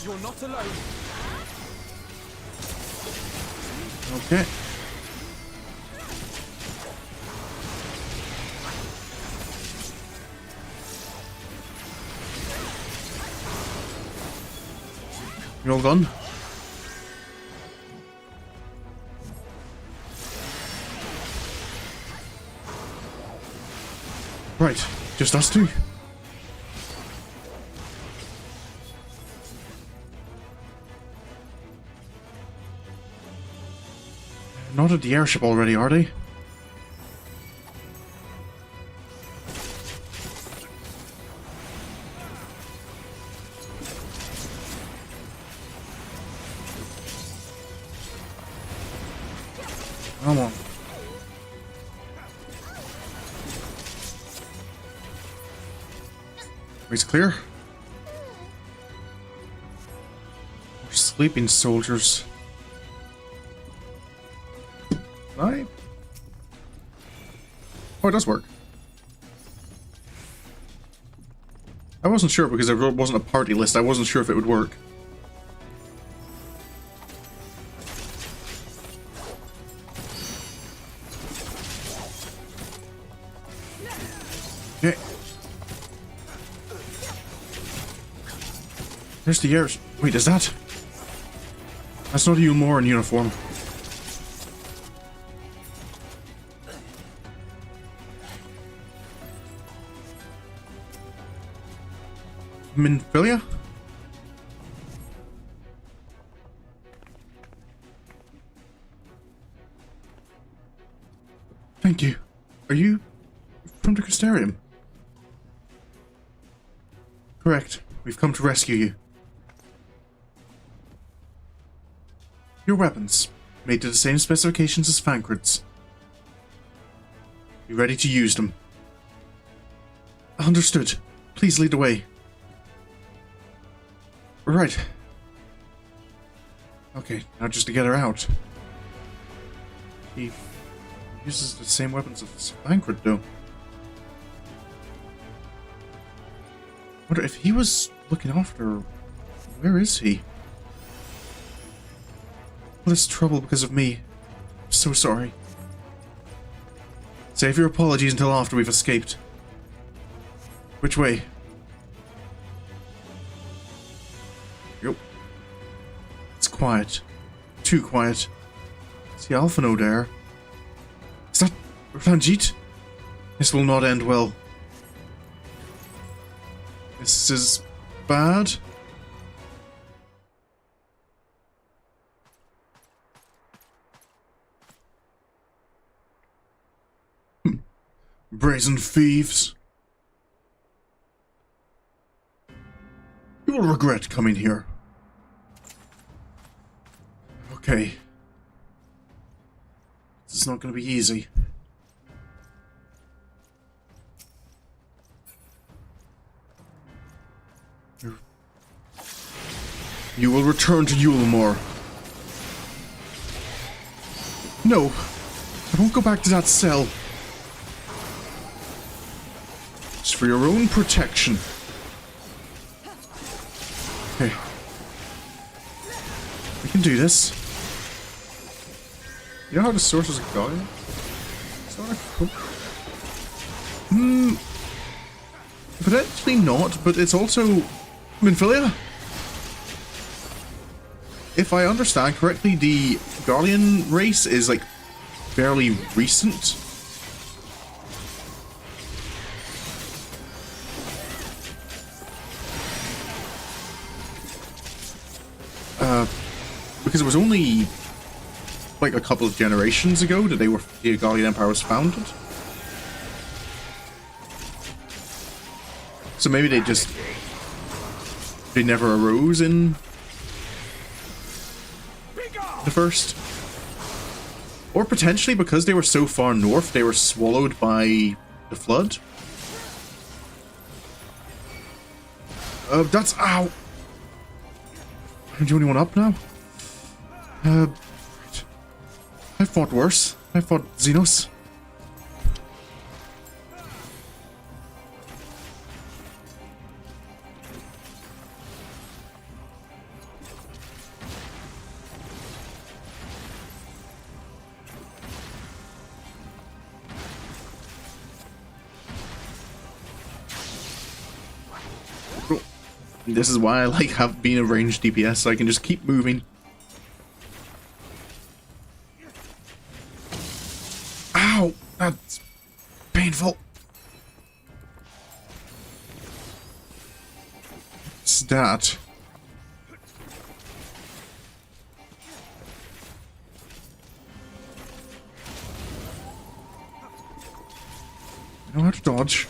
You're not alone. Okay. You all gone? Right, just us two. Not at the airship already, are they? Come on. Ways clear. We're sleeping soldiers. Right? Oh, it does work. I wasn't sure because there wasn't a party list. I wasn't sure if it would work. Okay. There's the air. Wait, is that? That's not a Eulmore in uniform. Minfilia? Thank you. Are you from the Crystarium? Correct. We've come to rescue you. Your weapons, made to the same specifications as Fankred's. Be ready to use them. Understood. Please lead the way. Right. Okay, now just to get her out. He uses the same weapons as Fankred, though. Wonder if he was looking after her. Where is he? All this trouble because of me. I'm so sorry. Save your apologies until after we've escaped. Which way? Yep. It's quiet. Too quiet. See Alphinaud there. Is that Ranjit? This will not end well. This is bad. Brazen thieves. You will regret coming here. Okay. This is not going to be easy. You will return to Eulmore. No, I won't go back to that cell. It's for your own protection. Okay. We can do this. You know how the sources are going? It's not a... Potentially not, but it's also... Minfilia? If I understand correctly, the Guardian race is, like, fairly recent. Because it was only, like, a couple of generations ago that the Guardian Empire was founded. So maybe they never arose in the first. Or potentially because they were so far north, they were swallowed by the flood. That's... Ow! I'm the only one up now? Right. I fought worse. I fought Xenos. This is why I like being a ranged DPS, so I can just keep moving. Ow! That's painful. What's that? I know how to dodge.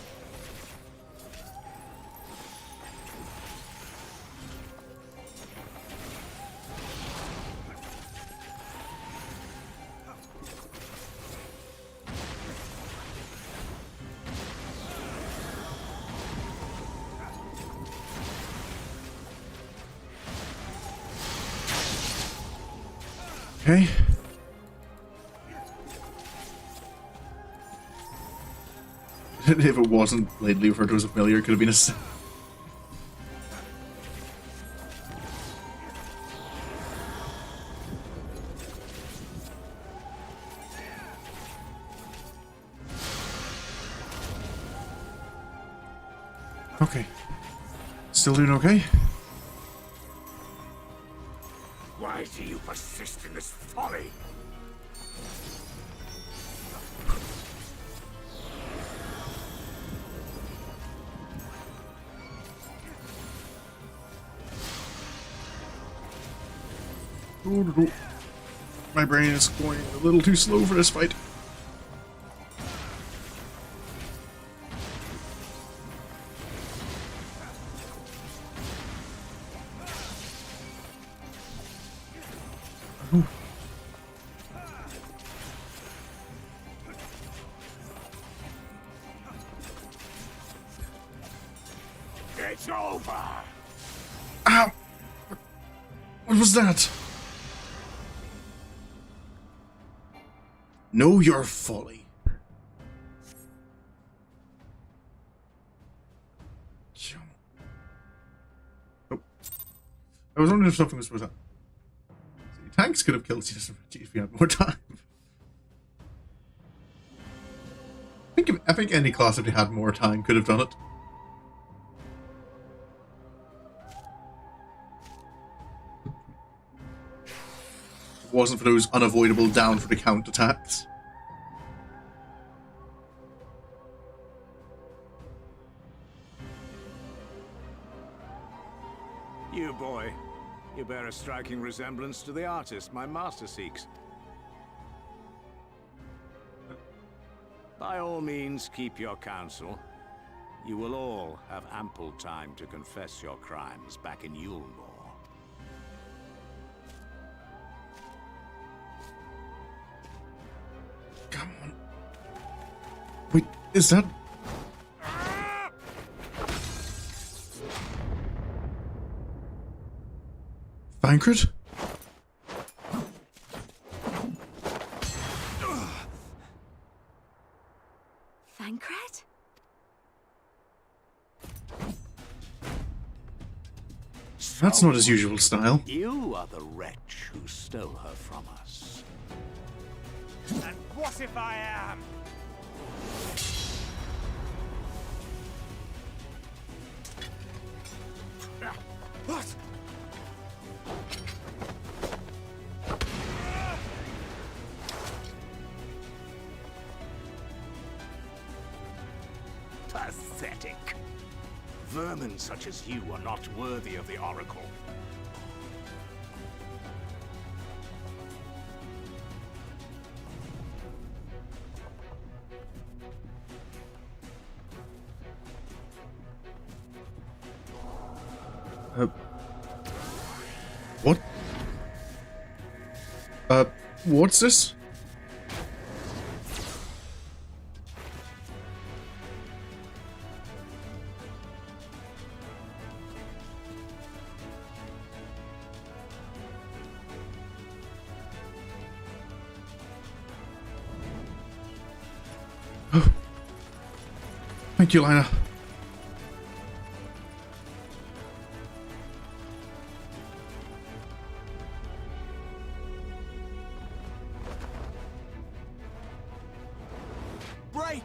Okay. If it wasn't lately referred to as a familiar, it could have been a... Okay. Still doing okay? Why do you persist in this folly? My brain is going a little too slow for this fight. It's over. Ow! What was that? Know your folly. Oh. I was wondering if something was supposed to... Tanks could have killed you if we had more time. I think any class, if they had more time, could have done it. If it wasn't for those unavoidable down for the count attacks. You boy, you bear a striking resemblance to the artist my master seeks. By all means, keep your counsel. You will all have ample time to confess your crimes back in Eulmore. Come on. Wait, is that... Thancred? Thancred? That's not his usual style. You are the wretch who stole her from us. And what if I am? What? Pathetic. Vermin such as you are not worthy of the Oracle. What? What's this? Thank you, Lina. Break!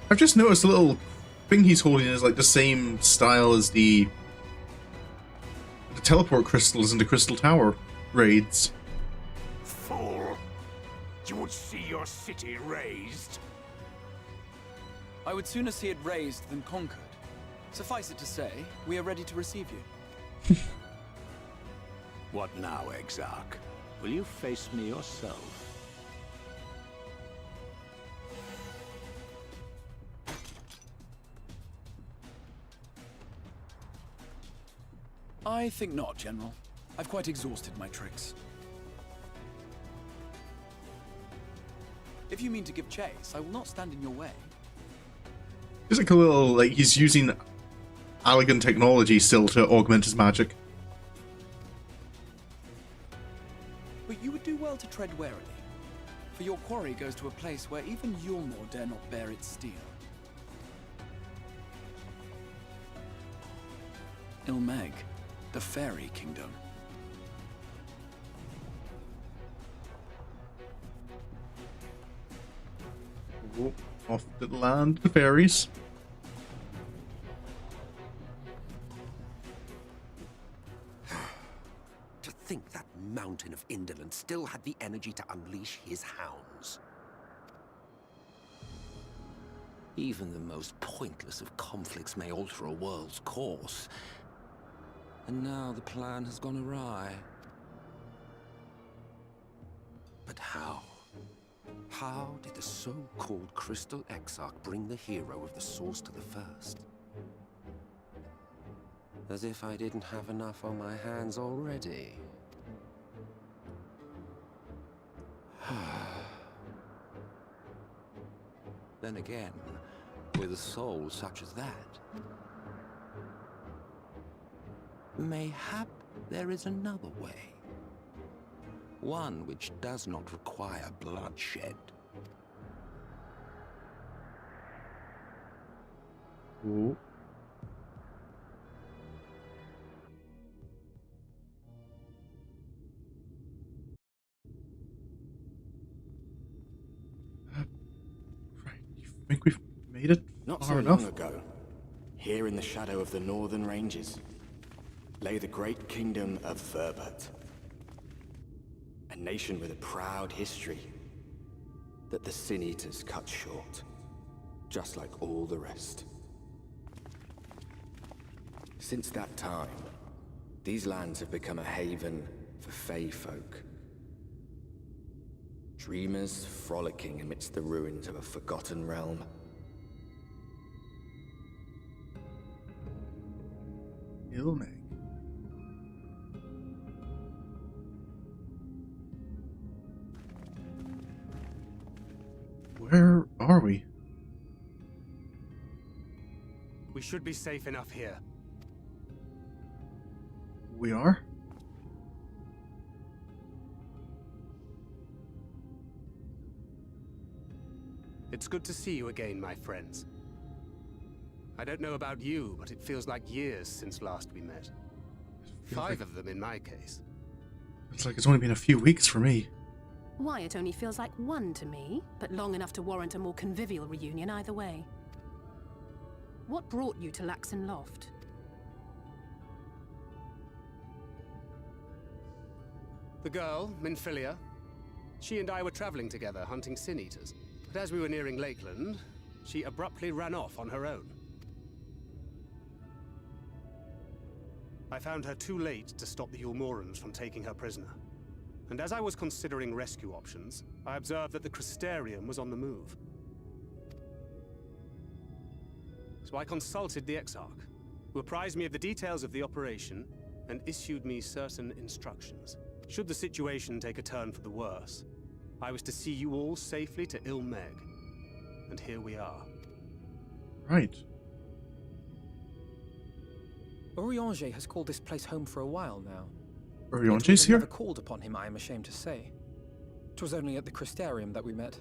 I've just noticed a little thing he's holding is like the same style as the teleport crystals in the Crystal Tower raids. Fool! You would see your city razed? I would sooner see it razed than conquered. Suffice it to say, we are ready to receive you. What now, Exarch? Will you face me yourself? I think not, General. I've quite exhausted my tricks. If you mean to give chase, I will not stand in your way. Just like a little, like, he's using elegant technology still to augment his magic. But you would do well to tread warily, for your quarry goes to a place where even Eulmore dare not bear its steel. Ilmeg, the fairy kingdom. Oh, off to the land of the fairies. To think that mountain of indolence still had the energy to unleash his hounds. Even the most pointless of conflicts may alter a world's course. And now the plan has gone awry. But how? How did the so-called Crystal Exarch bring the hero of the source to the first? As if I didn't have enough on my hands already. Then again, with a soul such as that, mayhap there is another way. One which does not require bloodshed. Ooh. Right, you think we've made it Not far so enough? long ago, here in the shadow of the northern ranges, lay the great kingdom of Verbert. A nation with a proud history that the Sin Eaters cut short, just like all the rest. Since that time, these lands have become a haven for Fey folk. Dreamers frolicking amidst the ruins of a forgotten realm. Ilmeg. Where are we? We should be safe enough here. We are? It's good to see you again, my friends. I don't know about you, but it feels like years since last we met. 5 of them in my case. It's like it's only been a few weeks for me. Why, it only feels like one to me, but long enough to warrant a more convivial reunion either way. What brought you to Lakeland Loft? The girl, Minfilia, she and I were traveling together hunting Sin Eaters. But as we were nearing Lakeland, she abruptly ran off on her own. I found her too late to stop the Eulmorans from taking her prisoner. And as I was considering rescue options, I observed that the Crystarium was on the move. So I consulted the Exarch, who apprised me of the details of the operation and issued me certain instructions. Should the situation take a turn for the worse, I was to see you all safely to Ilmeg. And here we are. Right. Urianger has called this place home for a while now. Urianger's here? Never called upon him, I am ashamed to say. 'Twas only at the Crystarium that we met.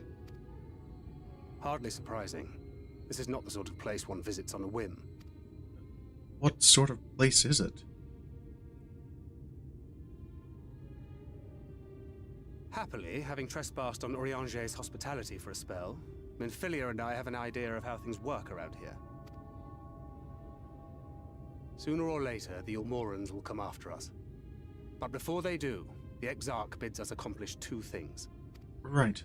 Hardly surprising. This is not the sort of place one visits on a whim. What sort of place is it? Happily, having trespassed on Urianger's hospitality for a spell, Minfilia and I have an idea of how things work around here. Sooner or later, the Eulmorans will come after us. But before they do, the Exarch bids us accomplish 2 things. Right.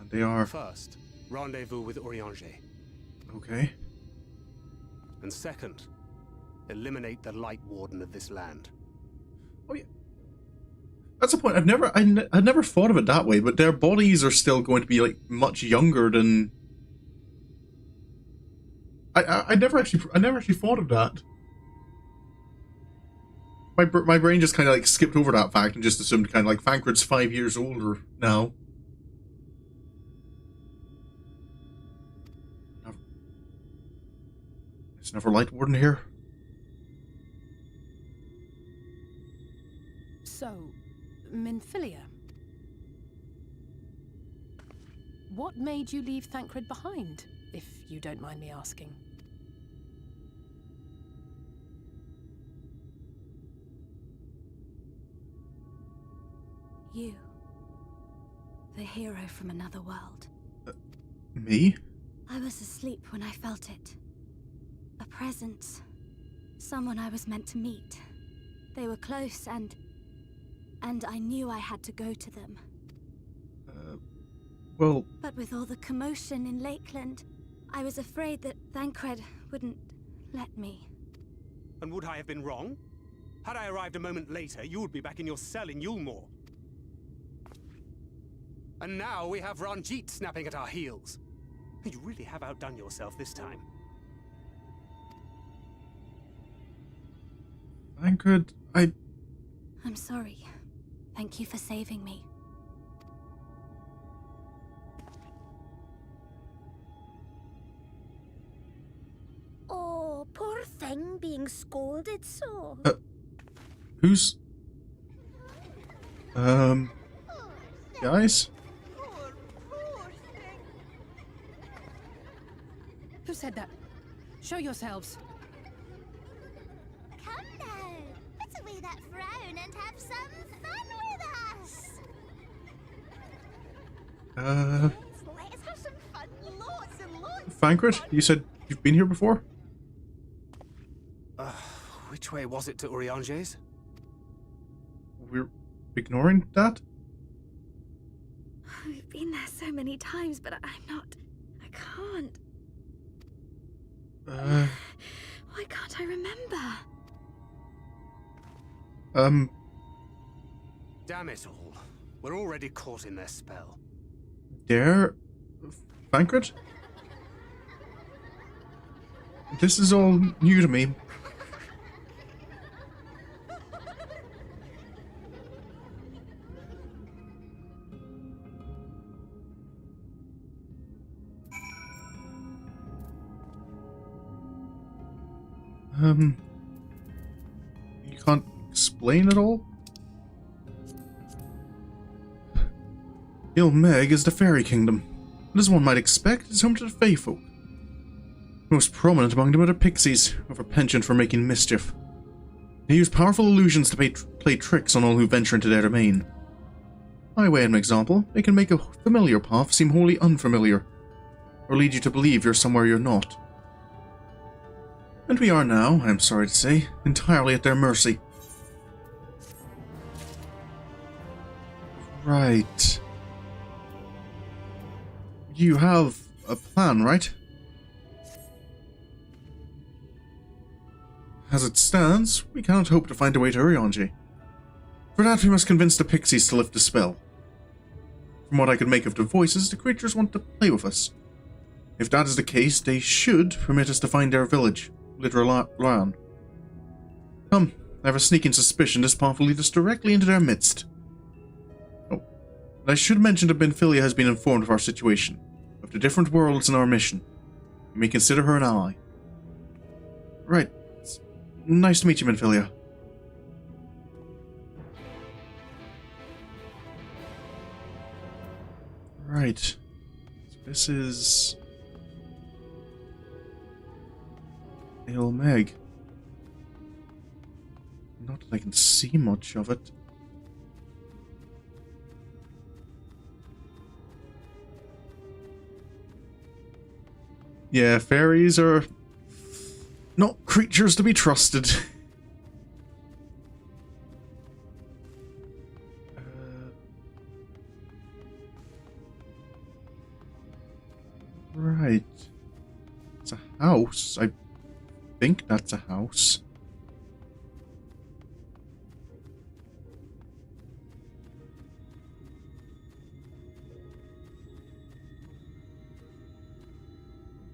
And they are... First, rendezvous with Urianger. Okay. And second, eliminate the Light Warden of this land. Oh yeah. That's a point. I'd never thought of it that way, but their bodies are still going to be like much younger than... I never actually thought of that. My brain just kind of like skipped over that fact and just assumed kind of like Thancred's 5 years older now. Is never Light Warden here? So, Minfilia. What made you leave Thancred behind, if you don't mind me asking? You. The hero from another world. Me? I was asleep when I felt it. A presence. Someone I was meant to meet. They were close and I knew I had to go to them. Well... But with all the commotion in Lakeland, I was afraid that Thancred wouldn't let me. And would I have been wrong? Had I arrived a moment later, you would be back in your cell in Eulmore. And now we have Ranjit snapping at our heels. You really have outdone yourself this time. Thancred, I'm sorry. Thank you for saving me. Oh, poor thing being scolded so. Who's... Guys? Who said that? Show yourselves. Come now, put away that frown and have some fun with us. Let's have some fun, lots and lots. Thancred, you said you've been here before? Which way was it to Urianger's? We're ignoring that? We've been there so many times, but I can't. Why can't I remember? Damn it all. We're already caught in their spell. There? Thancred? This is all new to me. You can't explain it all? Eulmore is the fairy kingdom, and as one might expect, is home to the Fae folk. Most prominent among them are the pixies, who have a penchant for making mischief. They use powerful illusions to play tricks on all who venture into their domain. By way of an example, they can make a familiar path seem wholly unfamiliar, or lead you to believe you're somewhere you're not. And we are now, I'm sorry to say, entirely at their mercy. Right. You have a plan, right? As it stands, we cannot hope to find a way to Urianger. For that, we must convince the pixies to lift the spell. From what I could make of the voices, the creatures want to play with us. If that is the case, they should permit us to find their village, Littleland. Come, I have a sneaking suspicion this path will lead us directly into their midst. Oh, and I should mention that Minfilia has been informed of our situation, of the different worlds in our mission. You may consider her an ally. Right. It's nice to meet you, Minfilia. Right. So this is... Eulmore. Not that I can see much of it. Yeah, fairies are not creatures to be trusted. Right. It's a house. I think that's a house.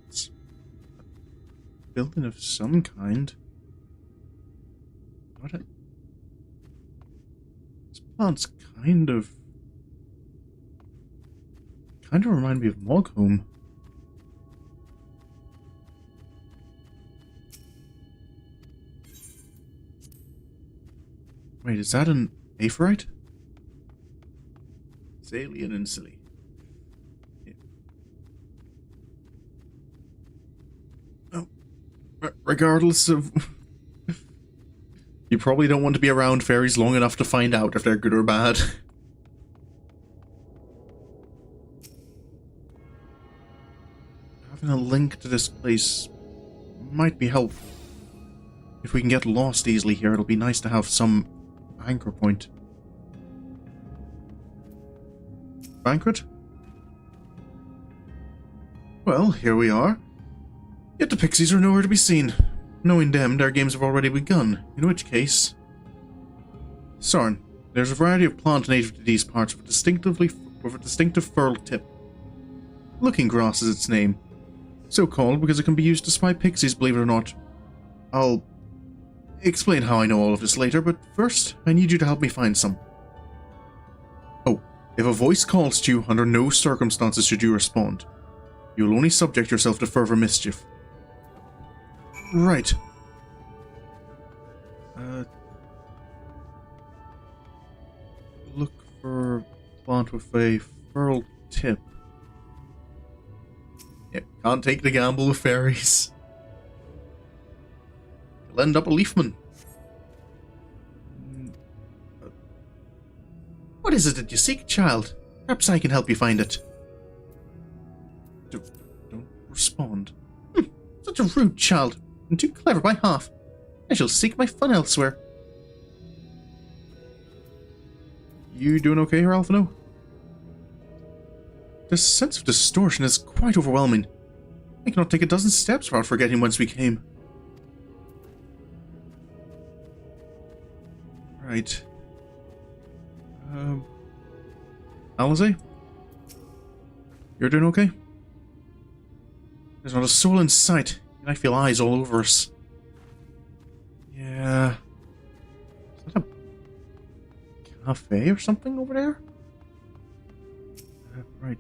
It's a building of some kind. What? This plant's kind of remind me of Moghome. Wait, is that an Aphorite? It's alien and silly. Yeah. Oh. Regardless of... You probably don't want to be around fairies long enough to find out if they're good or bad. Having a link to this place might be helpful. If we can get lost easily here, it'll be nice to have some anchor point. Banquet? Well, here we are. Yet the pixies are nowhere to be seen. Knowing them, their games have already begun, in which case... Sorin, there's a variety of plant native to these parts with a distinctive furled tip. Looking grass is its name. So called because it can be used to spy pixies, believe it or not. I'll explain how I know all of this later, but first, I need you to help me find some. Oh, if a voice calls to you, under no circumstances should you respond. You'll only subject yourself to further mischief. Right. Look for a plant with a furled tip. Yeah, can't take the gamble with fairies. You'll end up a leafman. What is it that you seek, child? Perhaps I can help you find it. Don't respond. Such a rude child. And too clever by half. I shall seek my fun elsewhere. You doing okay here, Alphinaud? This sense of distortion is quite overwhelming. I cannot take a dozen steps without forgetting whence we came. Right. Alize? You're doing okay? There's not a soul in sight, and I feel eyes all over us. Yeah. Is that a cafe or something over there? Right.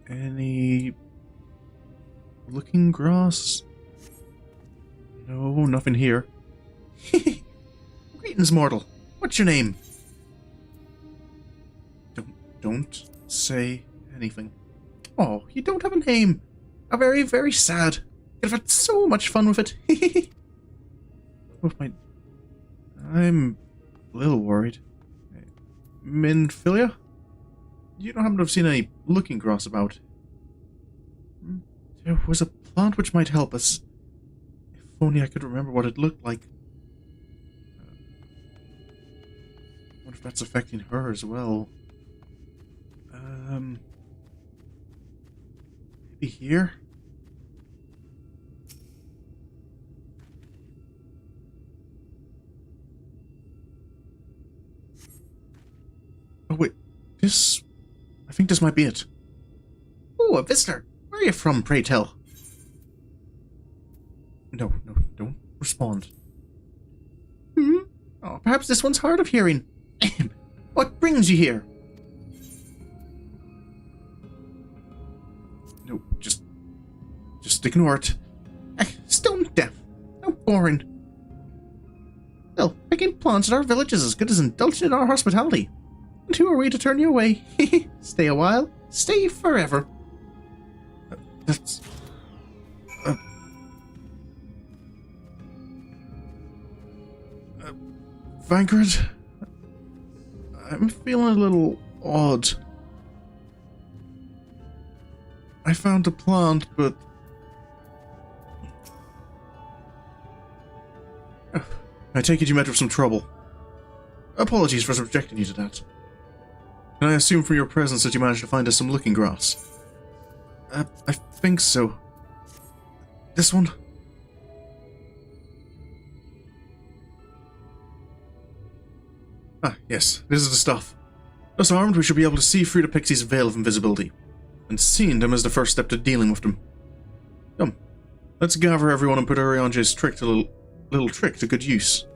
Any looking grass? No, nothing here. Greetings, mortal. What's your name? Don't say anything. Oh, you don't have a name. How very, very sad. You've had so much fun with it. I'm a little worried. Minfilia? You don't happen to have seen any looking grass about? There was a plant which might help us. If only I could remember what it looked like. I wonder if that's affecting her as well. Maybe here? Oh wait, I think this might be it. Oh, a visitor! Where are you from, pray tell? No, don't respond. Oh, perhaps this one's hard of hearing. What brings you here? No, just ignore it. Stone deaf. How boring. Well, picking plants at our village is as good as indulging in our hospitality. And who are we to turn you away? Stay a while. Stay forever. That's... Vanguard? I'm feeling a little odd. I found a plant, but... I take it you met with some trouble. Apologies for subjecting you to that. Can I assume from your presence that you managed to find us some looking grass? I think so. This one? Ah, yes, this is the stuff. Thus armed, we should be able to see through the pixie's veil of invisibility. And seeing them is the first step to dealing with them. Come, let's gather everyone and put Oriange's little trick to good use.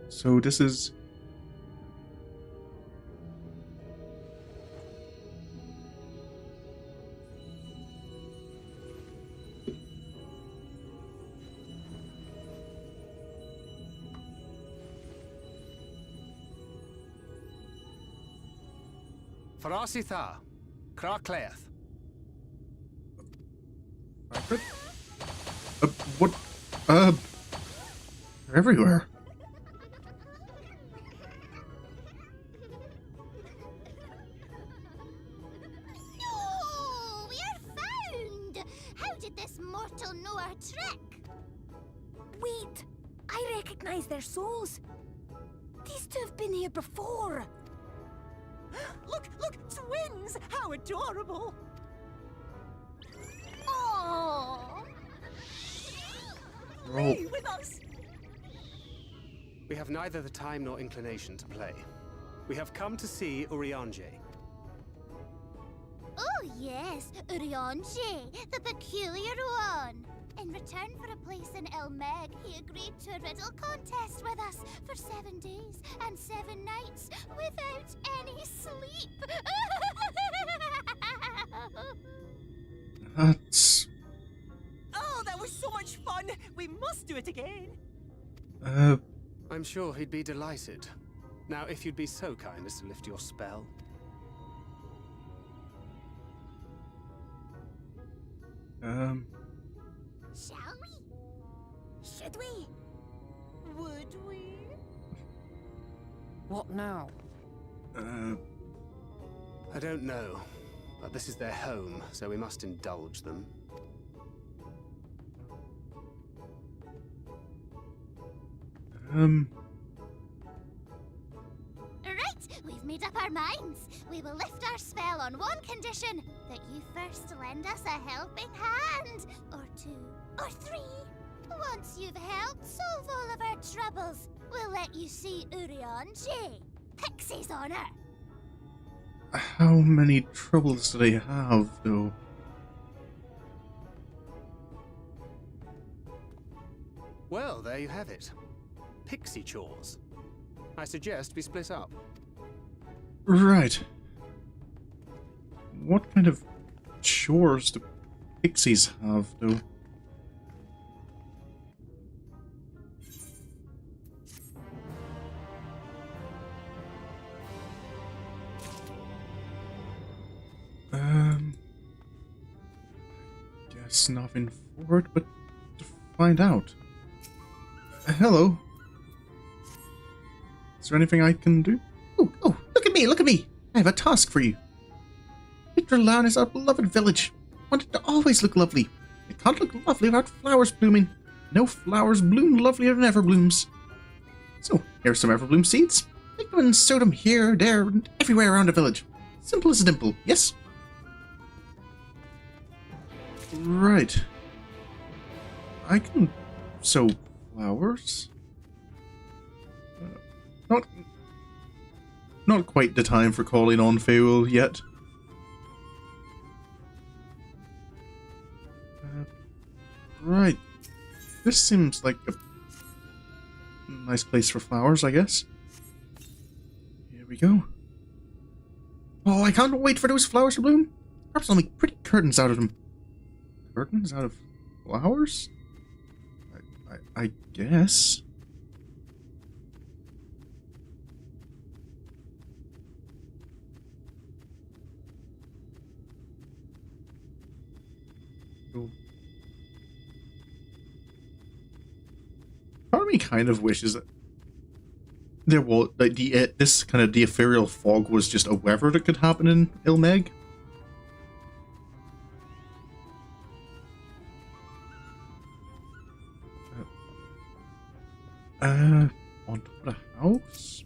So this is... Farasitha, Krakleath. What? They're everywhere. No! We are found! How did this mortal know our trick? Wait! I recognize their souls. These two have been here before. Look! Twins! How adorable! Oh! Stay with us! We have neither the time nor inclination to play. We have come to see Urianger. Oh yes, Urianger, the peculiar one. In return for a place in Eulmore, he agreed to a riddle contest with us for 7 days and 7 nights without any sleep. That's... Oh, that was so much fun! We must do it again! I'm sure he'd be delighted. Now, if you'd be so kind as to lift your spell. Shall we? Should we? Would we? What now? I don't know. But this is their home, so we must indulge them. Right, we've made up our minds. We will lift our spell on one condition: that you first lend us a helping hand. Or 2, or 3. Once you've helped solve all of our troubles, we'll let you see Urianger. Pixie's honor. How many troubles do they have, though? Well, there you have it. Pixie chores. I suggest we split up. Right. What kind of chores do pixies have, though? Guess nothing forward, but to find out. Hello. Is there anything I can do? Oh, look at me, look at me! I have a task for you. Lakeland is our beloved village. I want it to always look lovely. It can't look lovely without flowers blooming. No flowers bloom lovelier than everblooms. So, here's some everbloom seeds. Take them and sow them here, there, and everywhere around the village. Simple as a dimple, yes? Right. I can sow flowers. Not quite the time for calling on Fail yet. Right. This seems like a nice place for flowers, I guess. Here we go. Oh, I can't wait for those flowers to bloom. Perhaps I'll make pretty curtains out of them. Curtains out of flowers? I guess. Part of me kind of wishes that there was like this kind of the ethereal fog was just a weather that could happen in Eulmore. On top of the house.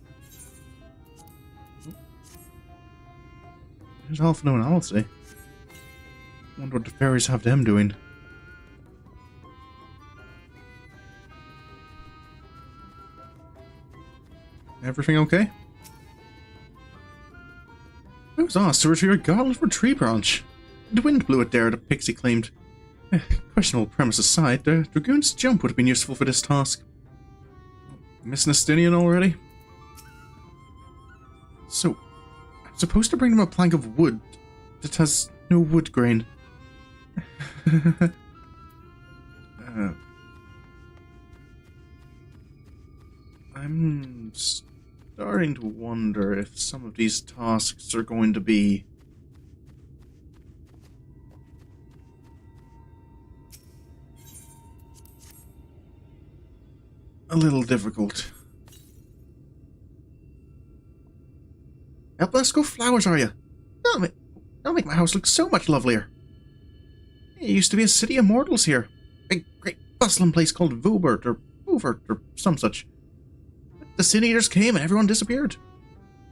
There's Alphinaud and Alcy. Wonder what the fairies have them doing. Everything okay? I was asked to retrieve a goblet from a tree branch. The wind blew it there, the pixie claimed. Questionable premise aside, the dragoon's jump would have been useful for this task. Missing a Stinian already? So, I'm supposed to bring them a plank of wood that has no wood grain. I'm starting starting to wonder if some of these tasks are going to be a little difficult. Help us go flowers, are you? That'll make my house look so much lovelier. It used to be a city of mortals here. A great bustling place called Vobert or some such. But the Sin Eaters came and everyone disappeared.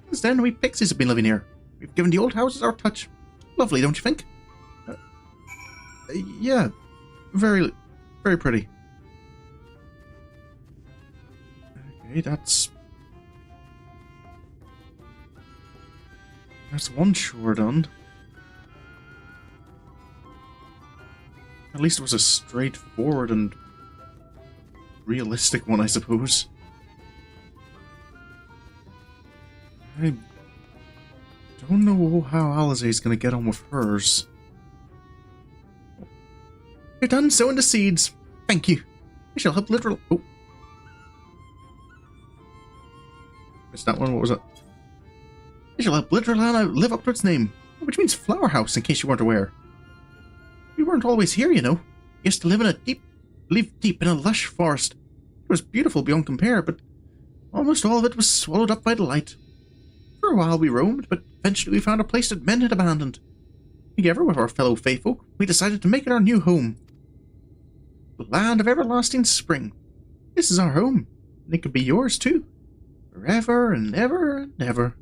Since then, we pixies have been living here. We've given the old houses our touch. Lovely, don't you think? Yeah, very, very pretty. Okay, that's one chore done. At least it was a straightforward and realistic one, I suppose. I don't know how Alizé's gonna get on with hers. You're done sowing the seeds. Thank you. I shall help literal. Oh. Missed that one. What was it? I shall help literal Anna live up to its name, which means flower house, in case you weren't aware. We weren't always here, you know. We used to live deep in a lush forest. It was beautiful beyond compare, but almost all of it was swallowed up by the light. For a while we roamed, but eventually we found a place that men had abandoned. Together with our fellow Faefolk, we decided to make it our new home. The land of everlasting spring. This is our home, and it could be yours too. Forever and ever and ever.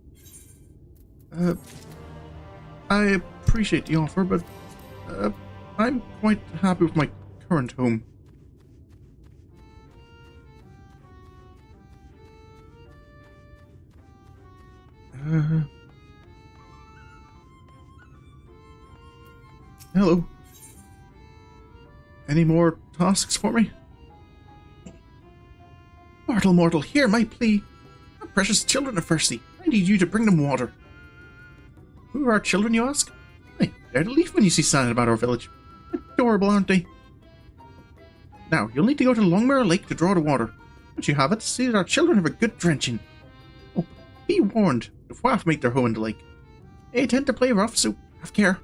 I appreciate the offer, but I'm quite happy with my current home. Hello. Any more tasks for me? Mortal, hear my plea. Our precious children are thirsty. I need you to bring them water. Who are our children, you ask? Hey, they're the leaf when you see standing about our village. Adorable, aren't they? Now, you'll need to go to Longmire Lake to draw the water. Once you have it, see that our children have a good drenching. Oh, be warned, the Waff make their home in the lake. They tend to play rough, so have care.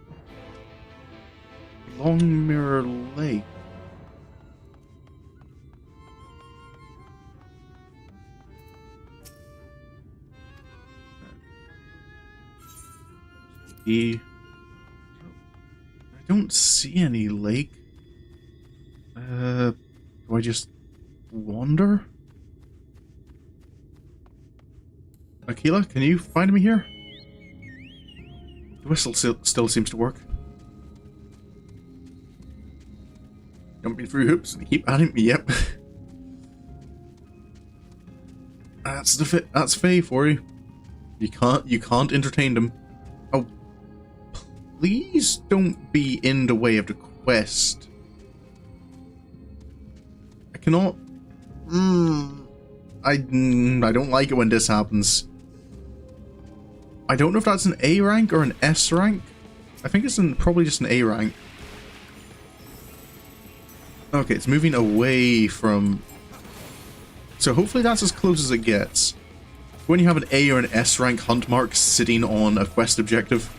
Longmire Lake. I don't see any lake. Do I just wander? Aquila, can you find me here? The whistle still seems to work. Jumping through hoops and they keep adding me, yep. That's Faye for you. You can't entertain them. Oh, please don't be in the way of the quest. I cannot. I don't like it when this happens. I don't know if that's an A rank or an S rank. I think it's probably just an A rank. Okay, it's moving away from... So hopefully that's as close as it gets. When you have an A or an S rank hunt mark sitting on a quest objective.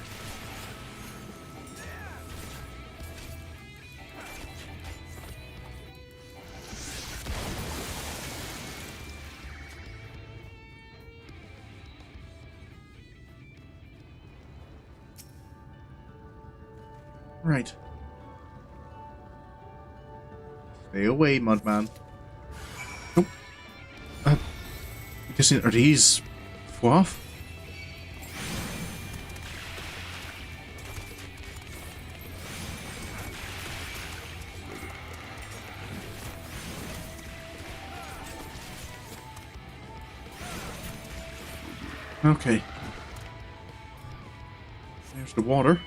Right. Stay away, Mudman. Nope. Guessing, are these Waff? Okay. There's the water.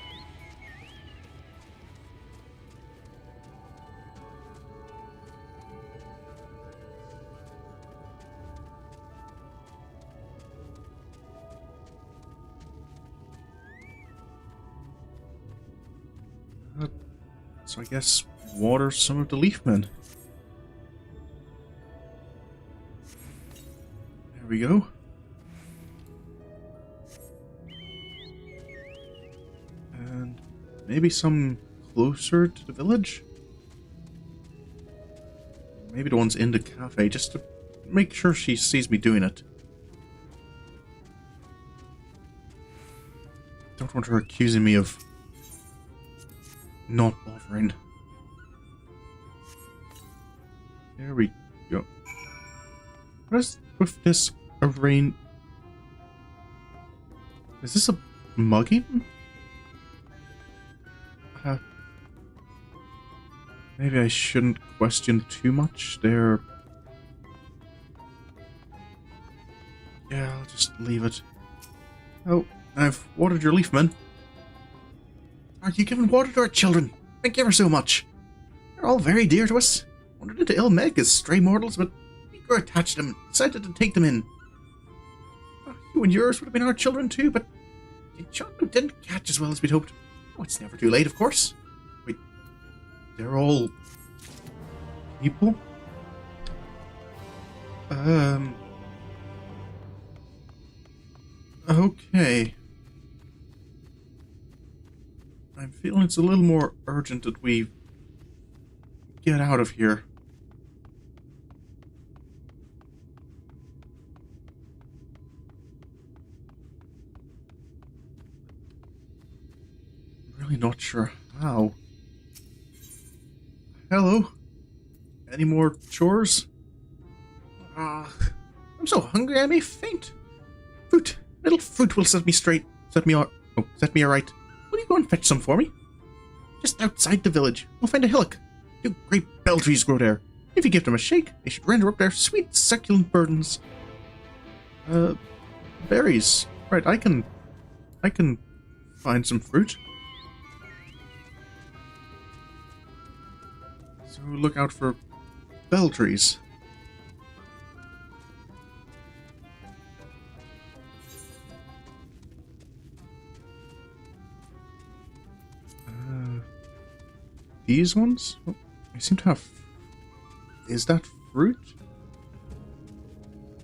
So I guess water some of the leafmen. There we go. Maybe some closer to the village? Maybe the ones in the cafe, just to make sure she sees me doing it. Don't want her accusing me of not bothering. There we go. What is with this arraign? Is this a mugging? Maybe I shouldn't question too much. Yeah, I'll just leave it. Oh, I've watered your leaf, man. Are you giving water to our children? Thank you ever so much. They're all very dear to us. Wandered into Eulmore as stray mortals, but we grew attached to them and decided to take them in. You and yours would have been our children too, but the enchantment didn't catch as well as we'd hoped. Oh, it's never too late, of course. Wait, they're all people? Okay. I'm feeling it's a little more urgent that we get out of here. I'm really not sure how. Hello? Any more chores? I'm so hungry I may faint. Fruit. Little fruit will set me straight. Set me alright. Will you go and fetch some for me? Just outside the village, we'll find a hillock. 2 great bell trees grow there. If you give them a shake, they should render up their sweet, succulent burdens. Berries. Right, I can find some fruit. So look out for bell trees. These ones? Oh, I seem to have... Is that fruit?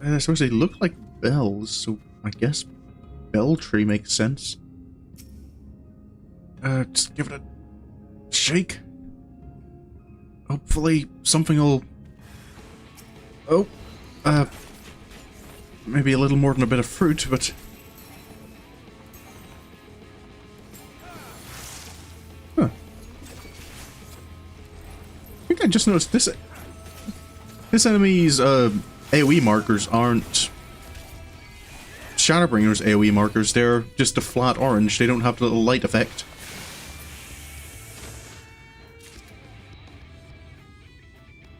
I suppose they look like bells, so I guess bell tree makes sense. Just give it a shake. Hopefully something will... Oh, maybe a little more than a bit of fruit, but... Huh. I think I just noticed this enemy's AoE markers aren't Shadowbringers AoE markers, they're just a flat orange, they don't have the little light effect.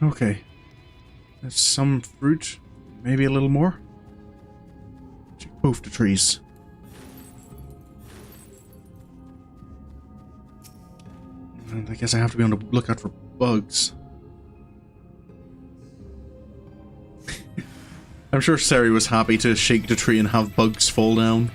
Okay. There's some fruit, maybe a little more. Check both the trees. And I guess I have to be on the lookout for bugs. I'm sure Sari was happy to shake the tree and have bugs fall down.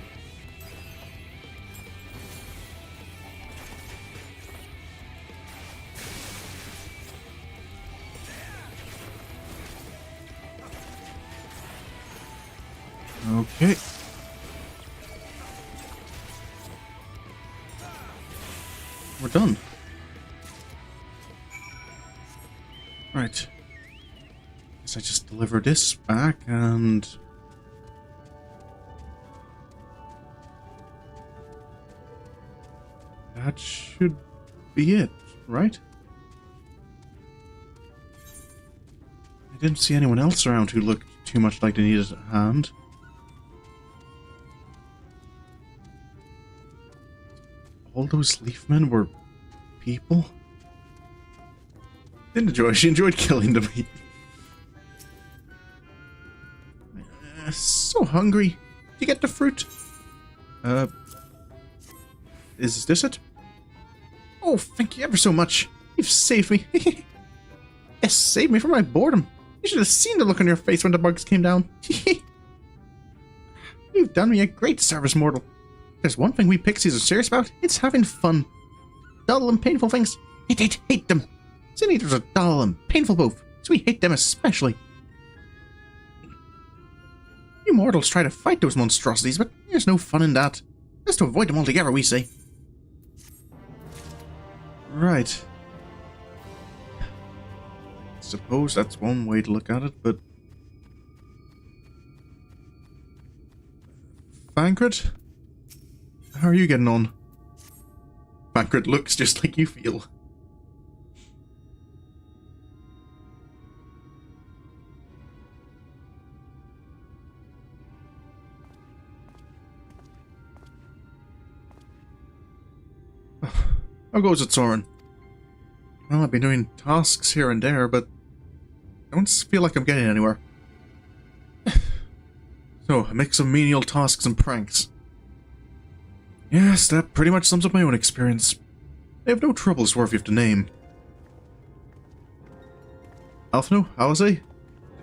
Okay. We're done. Right. Guess I just deliver this back and... that should be it, right? I didn't see anyone else around who looked too much like they needed a hand. All those leafmen were people? Didn't enjoy. She enjoyed killing them. So hungry. Did you get the fruit? Is this it? Oh, thank you ever so much. You've saved me. Yes, saved me from my boredom. You should have seen the look on your face when the bugs came down. You've done me a great service, mortal. There's one thing we pixies are serious about, it's having fun. Dull and painful things, hate them. Sin eaters are dull and painful both, so we hate them especially. You mortals try to fight those monstrosities, but there's no fun in that. Just to avoid them altogether, we say. Right. Suppose that's one way to look at it, but... Thancred? How are you getting on? Thancred looks just like you feel. How goes it, Sorin? Well, I've been doing tasks here and there, but I don't feel like I'm getting anywhere. So, a mix of menial tasks and pranks. Yes, that pretty much sums up my own experience. I have no troubles worthy of the name. Alphinaud, Alizé? Did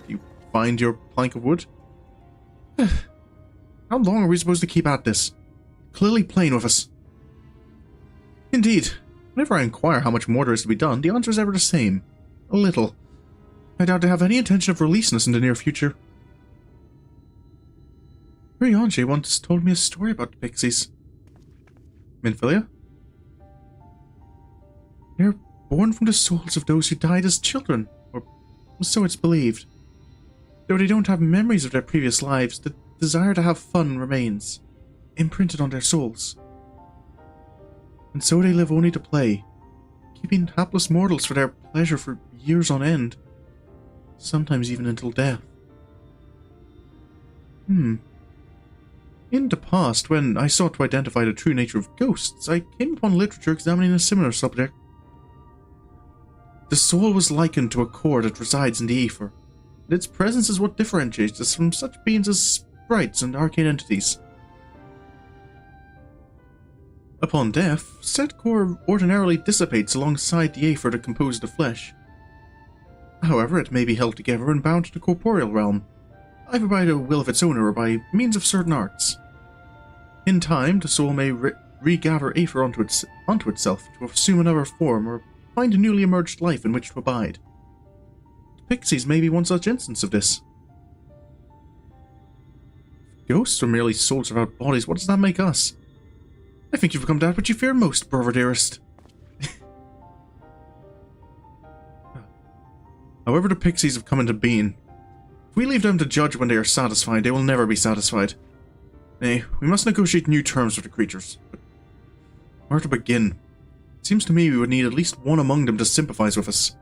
you find your plank of wood? How long are we supposed to keep at this? Clearly playing with us. Indeed. Whenever I inquire how much more there is to be done, the answer is ever the same. A little. I doubt they have any intention of releasing us in the near future. Rianche once told me a story about the pixies. Minfilia? They're born from the souls of those who died as children, or so it's believed. Though they don't have memories of their previous lives, the desire to have fun remains, imprinted on their souls. And so they live only to play, keeping hapless mortals for their pleasure for years on end, sometimes even until death. In the past, when I sought to identify the true nature of ghosts, I came upon literature examining a similar subject. The soul was likened to a core that resides in the aether, and its presence is what differentiates us from such beings as sprites and arcane entities. Upon death, said core ordinarily dissipates alongside the aether that composes the flesh. However, it may be held together and bound to the corporeal realm, either by the will of its owner or by means of certain arts. In time, the soul may regather aether onto itself to assume another form or find a newly emerged life in which to abide. The pixies may be one such instance of this. If ghosts are merely souls without bodies, what does that make us? I think you've become that which you fear most, brother dearest. However the pixies have come into being, if we leave them to judge when they are satisfied, they will never be satisfied. Nay, we must negotiate new terms with the creatures. But where to begin? It seems to me we would need at least one among them to sympathize with us.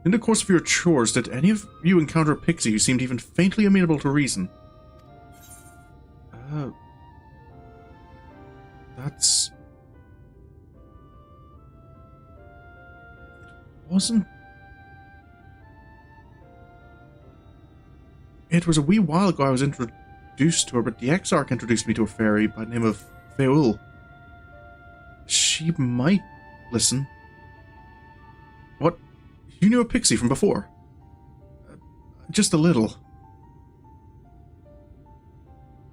In the course of your chores, did any of you encounter a pixie who seemed even faintly amenable to reason? That's... It was a wee while ago I was introduced to her, but the Exarch introduced me to a fairy by the name of Feul. She might listen. What? You knew a pixie from before? Just a little.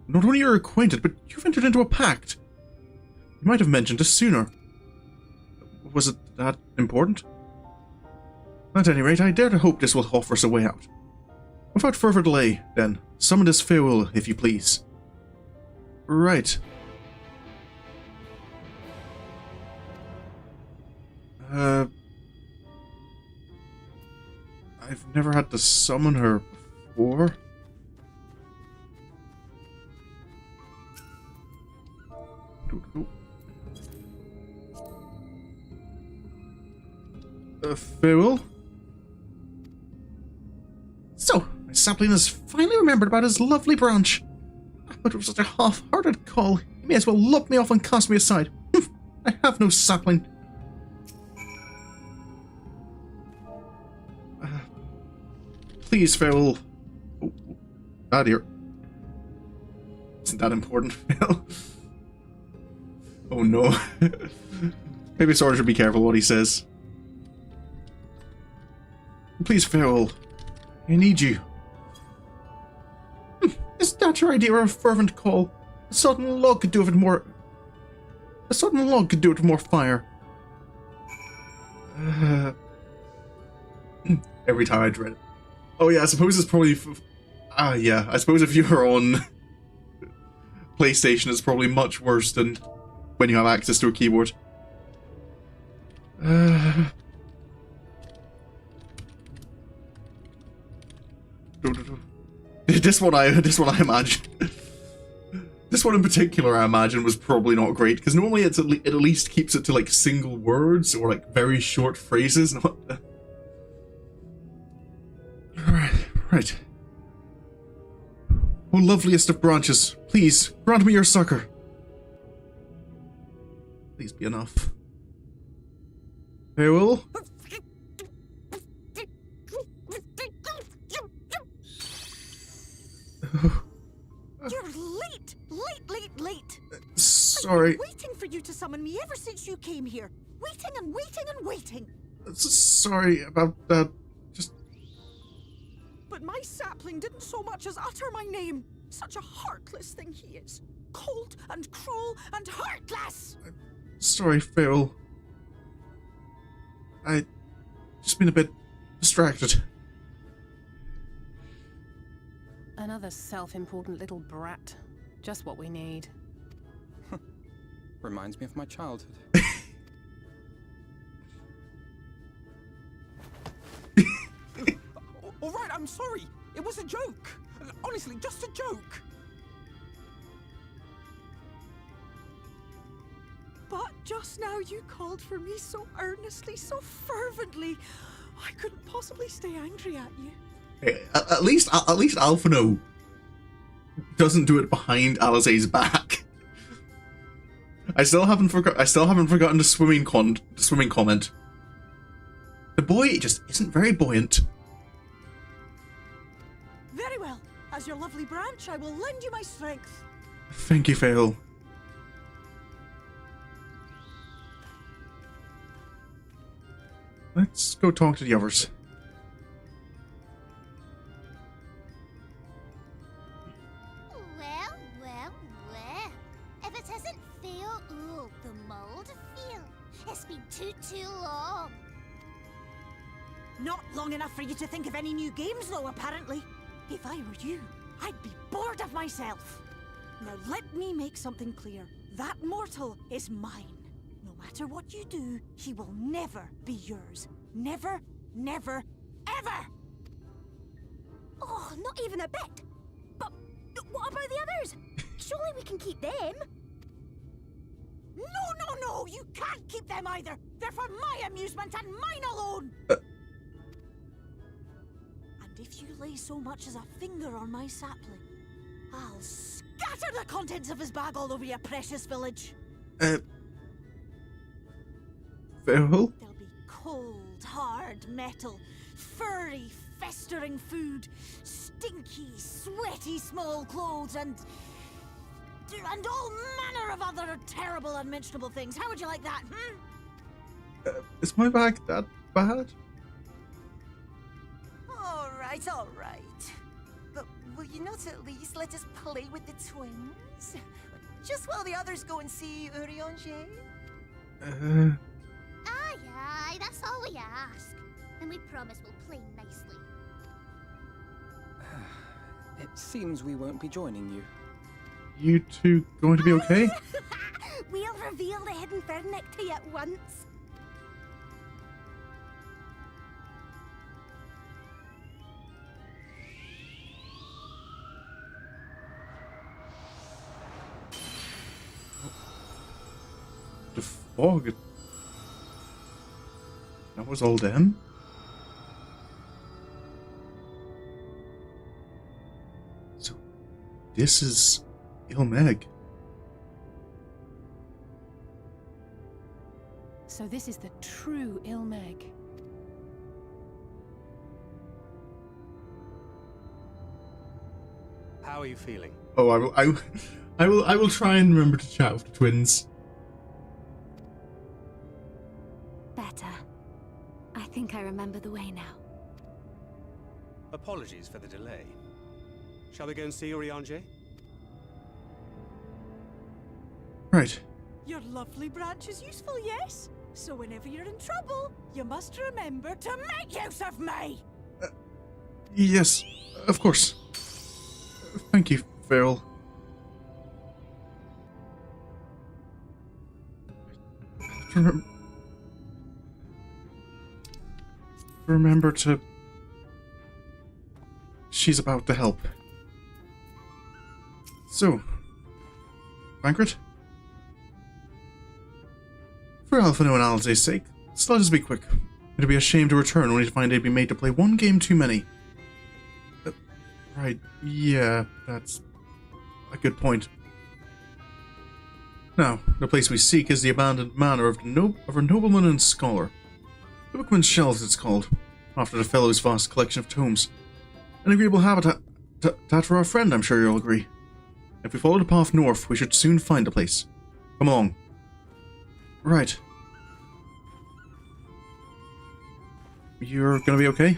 Not only are you acquainted, but you've entered into a pact. You might have mentioned this sooner. Was it that important? At any rate, I dare to hope this will offer us a way out. Without further delay, then, summon this Feul, if you please. Right. I've never had to summon her before. Feul? So, my sapling has finally remembered about his lovely branch. But it was such a half-hearted call. He may as well lock me off and cast me aside. I have no sapling. Please, Feul. Oh, bad ear. Isn't that important, Feul? Oh no. Maybe Sorin should be careful what he says. Please, Feul. I need you. Is that your idea of a fervent call? A sudden log could do it with more... A sudden log could do it with more fire. Every time I dread it. Oh yeah, I suppose it's probably... yeah, I suppose if you're on PlayStation, it's probably much worse than when you have access to a keyboard. This one I imagine. This one in particular, I imagine, was probably not great, because normally it at least keeps it to like single words or like very short phrases. Right. Oh, loveliest of branches, please grant me your succor. Please be enough. Farewell. You're late! Sorry. I've been waiting for you to summon me ever since you came here. Waiting and waiting and waiting. Sorry about that. But my sapling didn't so much as utter my name. Such a heartless thing he is. Cold and cruel and heartless! Sorry, Farewell. I just been a bit distracted. Another self-important little brat. Just what we need. Reminds me of my childhood. All right, I'm sorry. It was a joke. Honestly, just a joke. But just now you called for me so earnestly, so fervently. I couldn't possibly stay angry at you. Hey, at least Alphinaud doesn't do it behind Alizé's back. I still haven't forgotten the swimming comment. The boy just isn't very buoyant. Very well. As your lovely branch, I will lend you my strength. Thank you, Farewell. Let's go talk to the others. Well. If it isn't Fail the Mold Feel, it's been too long. Not long enough for you to think of any new games, though, apparently. If I were you, I'd be bored of myself. Now let me make something clear. That mortal is mine. No matter what you do, he will never be yours. Never, never, ever! Oh, not even a bit. But what about the others? Surely we can keep them. No, you can't keep them either. They're for my amusement and mine alone. And if you lay so much as a finger on my sapling, I'll scatter the contents of his bag all over your precious village. Farewell? There'll be cold, hard metal, furry, festering food, stinky, sweaty small clothes, and all manner of other terrible, unmentionable things. How would you like that, Is my bag that bad? All right. But will you not at least let us play with the twins? Just while the others go and see Urianger? Aye, that's all we ask. And we promise we'll play nicely. It seems we won't be joining you. You two going to be okay? We'll reveal the hidden Vernick to you at once. The fog. That was all them? So, this is Eulmore. So this is the true Eulmore. How are you feeling? Oh, I will try and remember to chat with the twins. Better. I think I remember the way now. Apologies for the delay. Shall we go and see Urianger? Right. Your lovely branch is useful, yes? So whenever you're in trouble, you must remember to make use of me! Yes, of course. Thank you, Farewell. remember to... She's about to help. So, Banquet? For Alphinaud and Alze's sake, let us be quick. It'd be a shame to return only to find they'd be made to play one game too many. Right, yeah, that's a good point. Now, the place we seek is the abandoned manor of a nobleman and scholar. The Bookman's Shelves, it's called, after the fellow's vast collection of tomes. An agreeable habitat for our friend, I'm sure you'll agree. If we follow the path north, we should soon find the place. Come along. Right. You're gonna be okay?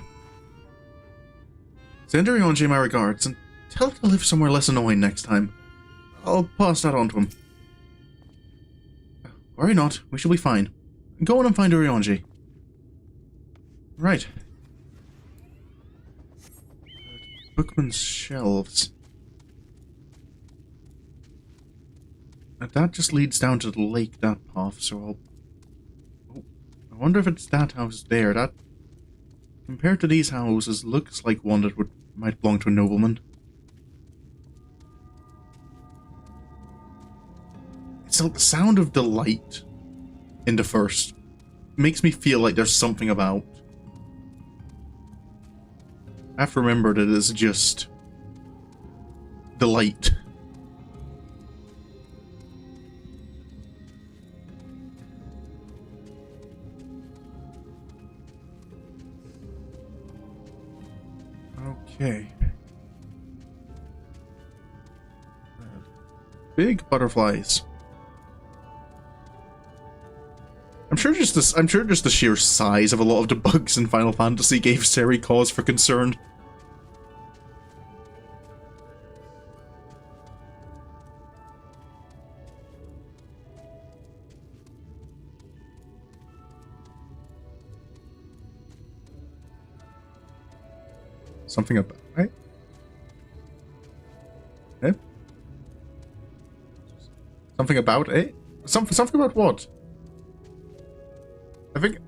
Send Urianger my regards, and tell her to live somewhere less annoying next time. I'll pass that on to him. Worry not, we shall be fine. Go on and find Urianger. Right. Bookman's Shelves. And that just leads down to the lake, that path, so I'll... Oh, I wonder if it's that house there. That, compared to these houses, looks like one that might belong to a nobleman. It's the sound of delight in the first. Makes me feel like there's something about. I have to remember that it's just delight. Okay. Big butterflies. I'm sure just the sheer size of a lot of the bugs in Final Fantasy gave Seri cause for concern. Something about right? Eh? Something about it? Something about what? I think...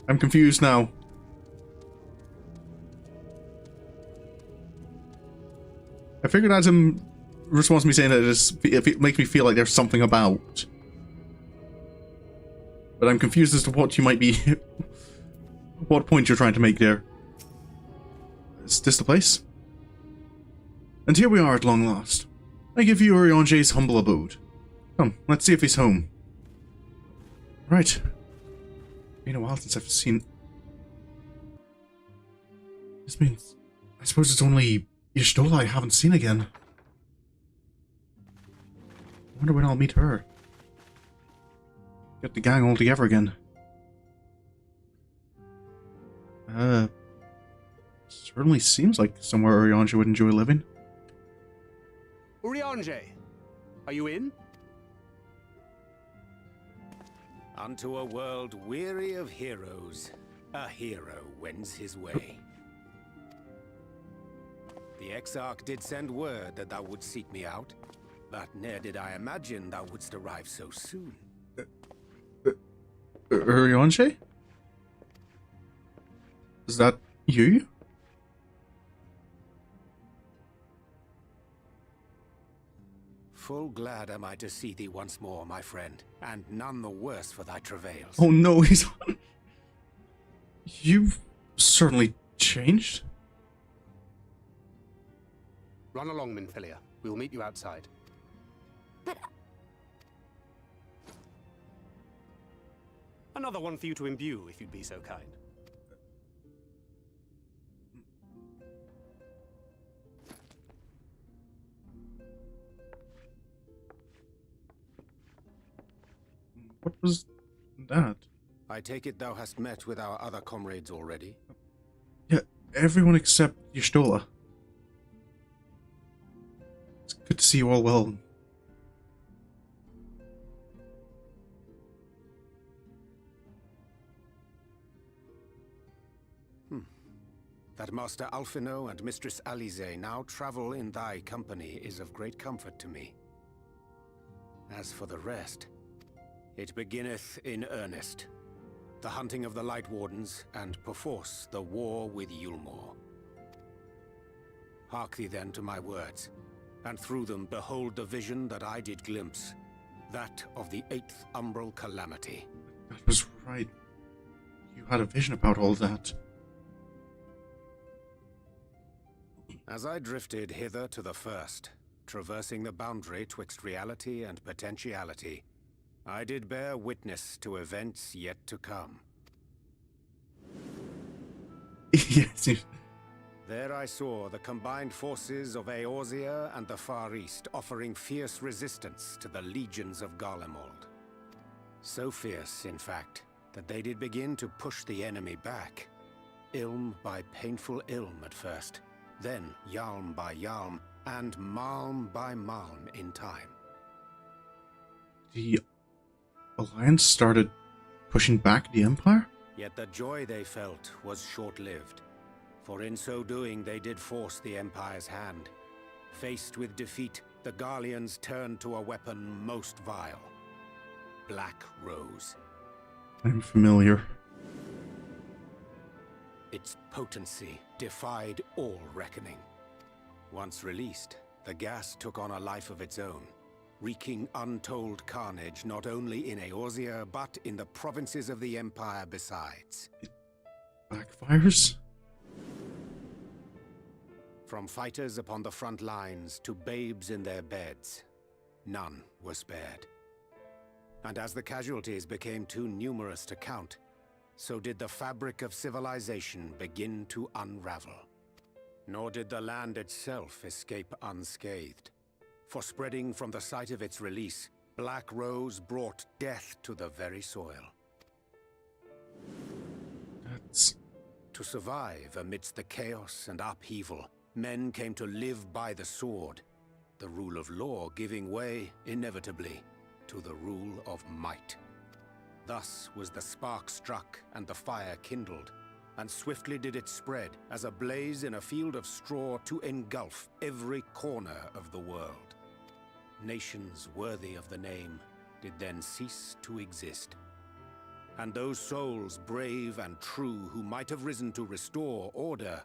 I'm confused now. I figured as him response to me saying that it makes me feel like there's something about. But I'm confused as to what you might be... what point you're trying to make there. Is this the place? And here we are at long last. I give you Urianger's humble abode. Come, let's see if he's home. Right. Been a while since I've seen... This means... I suppose it's only Y'shtola I haven't seen again. I wonder when I'll meet her. Get the gang all together again. Certainly seems like somewhere Urianger would enjoy living. Urianger, are you in? Unto a world weary of heroes, a hero wends his way. The Exarch did send word that thou wouldst seek me out, but ne'er did I imagine thou wouldst arrive so soon. Urianger? Is that you? Full glad am I to see thee once more, my friend, and none the worse for thy travails. Oh no, he's... You've certainly changed. Run along, Minfilia. We'll meet you outside. But... Another one for you to imbue, if you'd be so kind. What was that? I take it thou hast met with our other comrades already? Yeah, everyone except Y'shtola. It's good to see you all well. That Master Alphinaud and Mistress Alize now travel in thy company is of great comfort to me. As for the rest, it beginneth in earnest. The hunting of the Light Wardens, and perforce the war with Eulmore. Hark thee then to my words, and through them behold the vision that I did glimpse, that of the 8th Umbral Calamity. That was right. You had a vision about all that. As I drifted hither to the first, traversing the boundary twixt reality and potentiality, I did bear witness to events yet to come. Yes. There I saw the combined forces of Eorzea and the Far East offering fierce resistance to the legions of Garlemald. So fierce, in fact, that they did begin to push the enemy back. Ilm by painful ilm at first, then Yalm by Yalm, and Malm by Malm in time. The Alliance started pushing back the Empire? Yet the joy they felt was short-lived, for in so doing they did force the Empire's hand. Faced with defeat, the Garleans turned to a weapon most vile. Black Rose. I'm familiar. Its potency defied all reckoning. Once released, the gas took on a life of its own, wreaking untold carnage not only in Eorzea, but in the provinces of the Empire besides. It backfires? From fighters upon the front lines to babes in their beds, none were spared. And as the casualties became too numerous to count, so did the fabric of civilization begin to unravel. Nor did the land itself escape unscathed. For spreading from the site of its release, Black Rose brought death to the very soil. That's... To survive amidst the chaos and upheaval, men came to live by the sword, the rule of law giving way, inevitably, to the rule of might. Thus was the spark struck and the fire kindled, and swiftly did it spread as a blaze in a field of straw to engulf every corner of the world. Nations worthy of the name did then cease to exist. And those souls brave and true who might have risen to restore order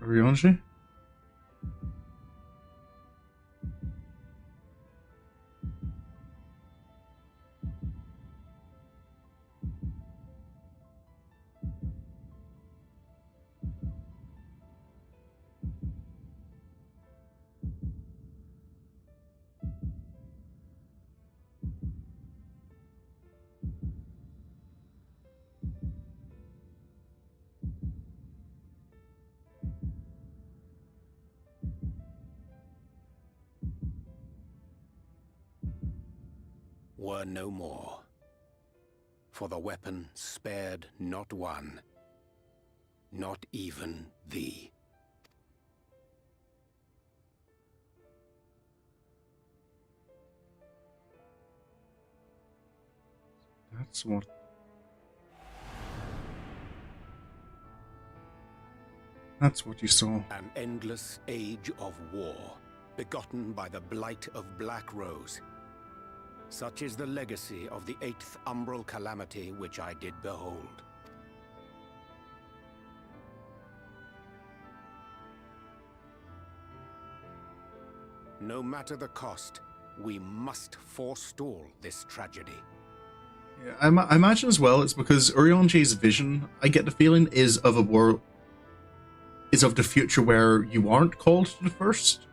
Oriange? were no more. For the weapon spared not one, not even thee. That's what... That's what you saw. An endless age of war, begotten by the blight of Black Rose. Such is the legacy of the 8th Umbral Calamity which I did behold. No matter the cost, we must forestall this tragedy. Yeah, I imagine as well it's because Uriange's vision, I get the feeling, is of a world... is of the future where you aren't called to the first.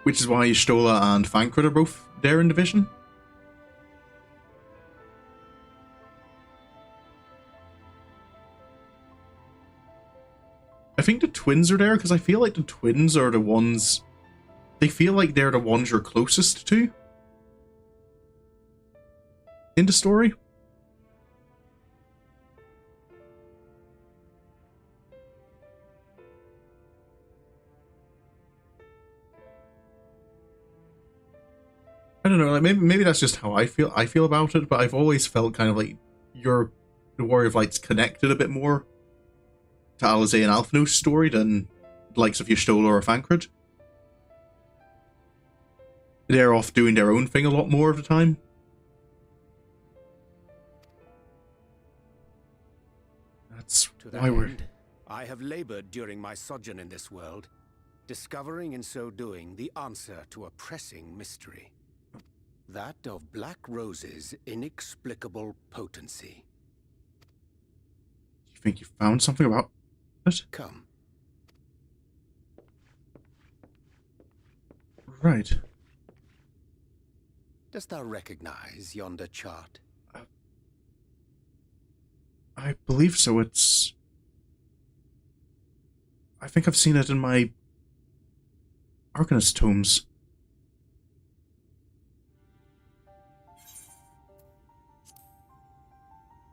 Which is why Stola and Fancred are both there in the vision. I think the twins are there because I feel like the twins are the ones... They feel like they're the ones you're closest to in the story. maybe that's just how I feel about it, but I've always felt kind of like the Warrior of Light's connected a bit more to Alizé and Alphinaud's story than the likes of Y'shtola or Thancred. They're off doing their own thing a lot more of the time. That's why we're... I have labored during my sojourn in this world, discovering in so doing the answer to a pressing mystery. That of Black Rose's inexplicable potency. You think you found something about it? Come. Right. Dost thou recognize yonder chart? I believe so. I think I've seen it in my Arcanist tomes.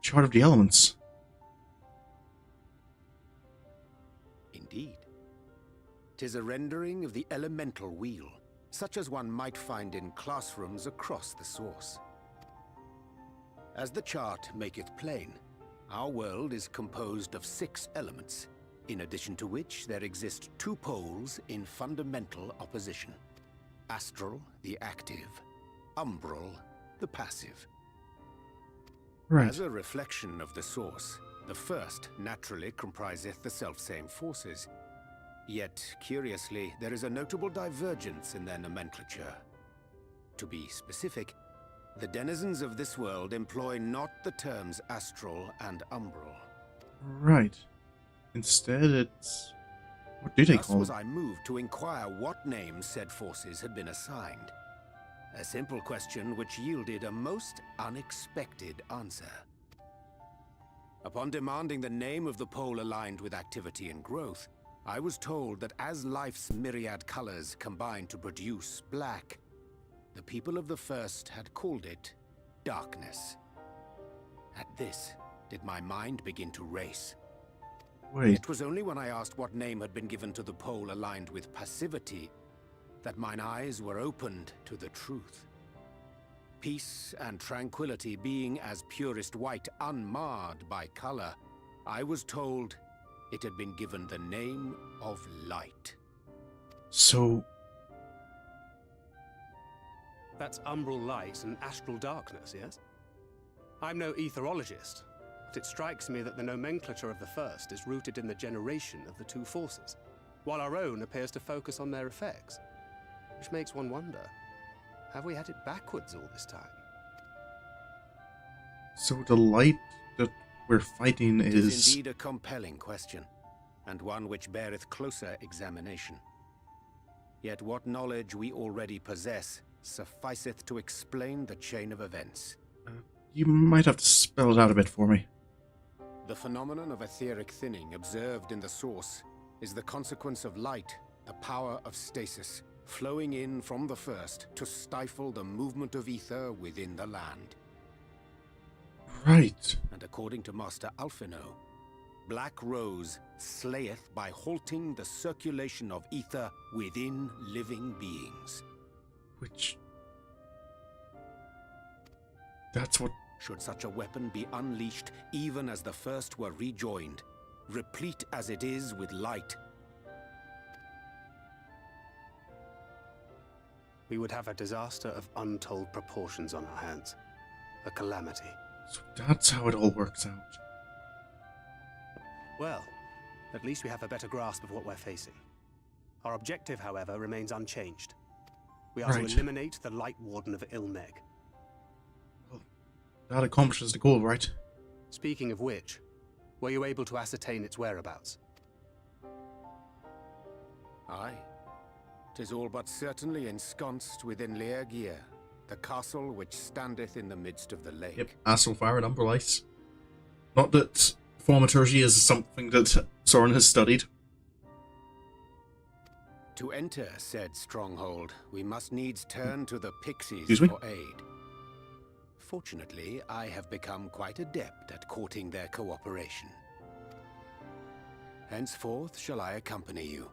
Chart of the Elements. Indeed. 'Tis a rendering of the elemental wheel, such as one might find in classrooms across the source. As the chart maketh plain, our world is composed of 6 elements, in addition to which there exist 2 poles in fundamental opposition. Astral, the active; umbral, the passive. Right. As a reflection of the source, the first naturally compriseth the selfsame forces. Yet, curiously, there is a notable divergence in their nomenclature. To be specific, the denizens of this world employ not the terms astral and umbral. Right. Instead, it's... What do they Thus call was it? I moved to inquire what names said forces had been assigned. A simple question which yielded a most unexpected answer. Upon demanding the name of the pole aligned with activity and growth, I was told that as life's myriad colors combine to produce black, the people of the first had called it darkness. At this, did my mind begin to race. Wait. It was only when I asked what name had been given to the pole aligned with passivity that mine eyes were opened to the truth. Peace and tranquility being as purest white, unmarred by color, I was told it had been given the name of light. So... That's umbral light and astral darkness, yes? I'm no etherologist, but it strikes me that the nomenclature of the first is rooted in the generation of the 2 forces, while our own appears to focus on their effects. Which makes one wonder, have we had it backwards all this time? So the light that we're fighting It is... is indeed a compelling question, and one which beareth closer examination. Yet what knowledge we already possess sufficeth to explain the chain of events. You might have to spell it out a bit for me. The phenomenon of etheric thinning observed in the source is the consequence of light, the power of stasis, flowing in from the first to stifle the movement of ether within the land. Right. And according to Master Alphinaud, Black Rose slayeth by halting the circulation of ether within living beings. Which... That's what... Should such a weapon be unleashed even as the first were rejoined, replete as it is with light, we would have a disaster of untold proportions on our hands. A calamity. So that's how it all works out. Well, at least we have a better grasp of what we're facing. Our objective, however, remains unchanged. We are to eliminate the Light Warden of Eulmore. Well, that accomplishes the goal, right? Speaking of which, were you able to ascertain its whereabouts? Aye. 'Tis all but certainly ensconced within Lier, the castle which standeth in the midst of the lake. Yep, Astral Fire and Umbral Ice. Not that thaumaturgy is something that Sorin has studied. To enter said stronghold, we must needs turn to the pixies Excuse me? for aid. Fortunately, I have become quite adept at courting their cooperation. Henceforth shall I accompany you,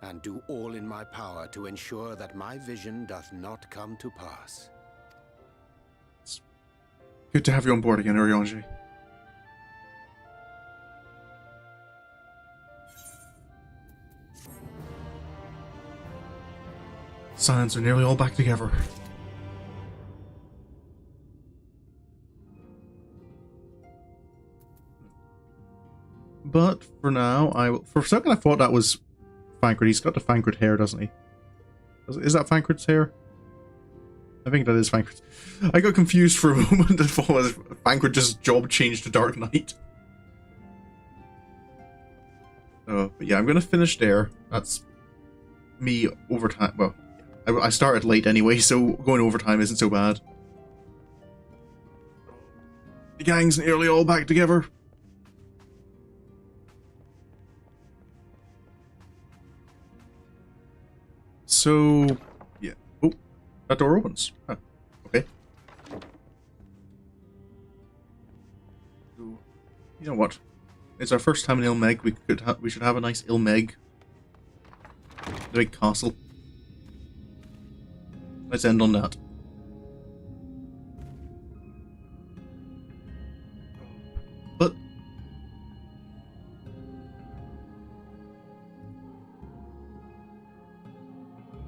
and do all in my power to ensure that my vision doth not come to pass. Good to have you on board again, Urianger. Science are nearly all back together. But for now, for a second I thought that was Thancred. He's got the Thancred hair, doesn't he? Is that Thancred's hair? I think that is Thancred's. I got confused for a moment and thought it was Thancred just job changed to Dark Knight. But yeah, I'm going to finish there. That's me overtime. Well, I started late anyway, so going overtime isn't so bad. The gang's nearly all back together. So, yeah. Oh, that door opens. Huh. Okay. You know what? It's our first time in Ilmeg. We should have a nice Ilmeg. The big castle. Let's end on that. But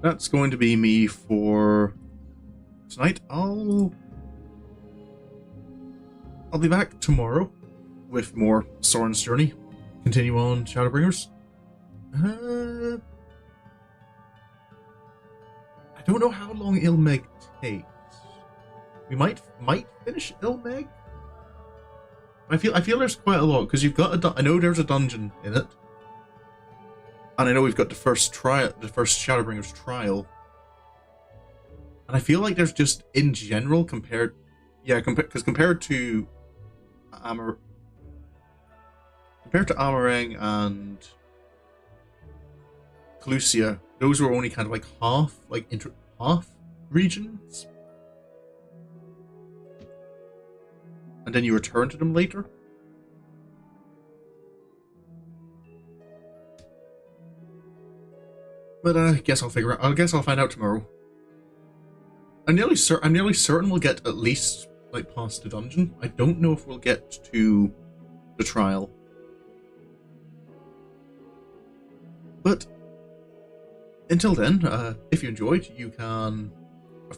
that's going to be me for tonight. I'll be back tomorrow with more Sorin's Journey. Continue on Shadowbringers. I don't know how long Ilmeg takes. We might finish Ilmeg. I feel there's quite a lot because you've got I know there's a dungeon in it. And I know we've got the first Shadowbringers trial. And I feel like there's just, in general, compared to Amareng and Calusia, those were only kind of like half regions. And then you return to them later. But I guess I'll figure out. I guess I'll find out tomorrow. I'm nearly certain we'll get at least like past the dungeon. I don't know if we'll get to the trial. But until then, if you enjoyed, you can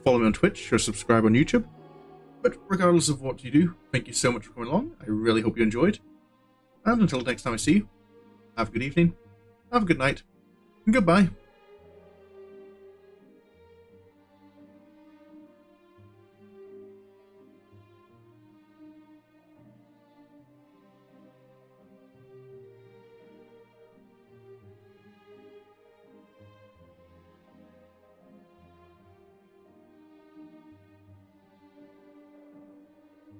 follow me on Twitch or subscribe on YouTube. But regardless of what you do, thank you so much for coming along. I really hope you enjoyed. And until next time I see you, have a good evening, have a good night, and goodbye.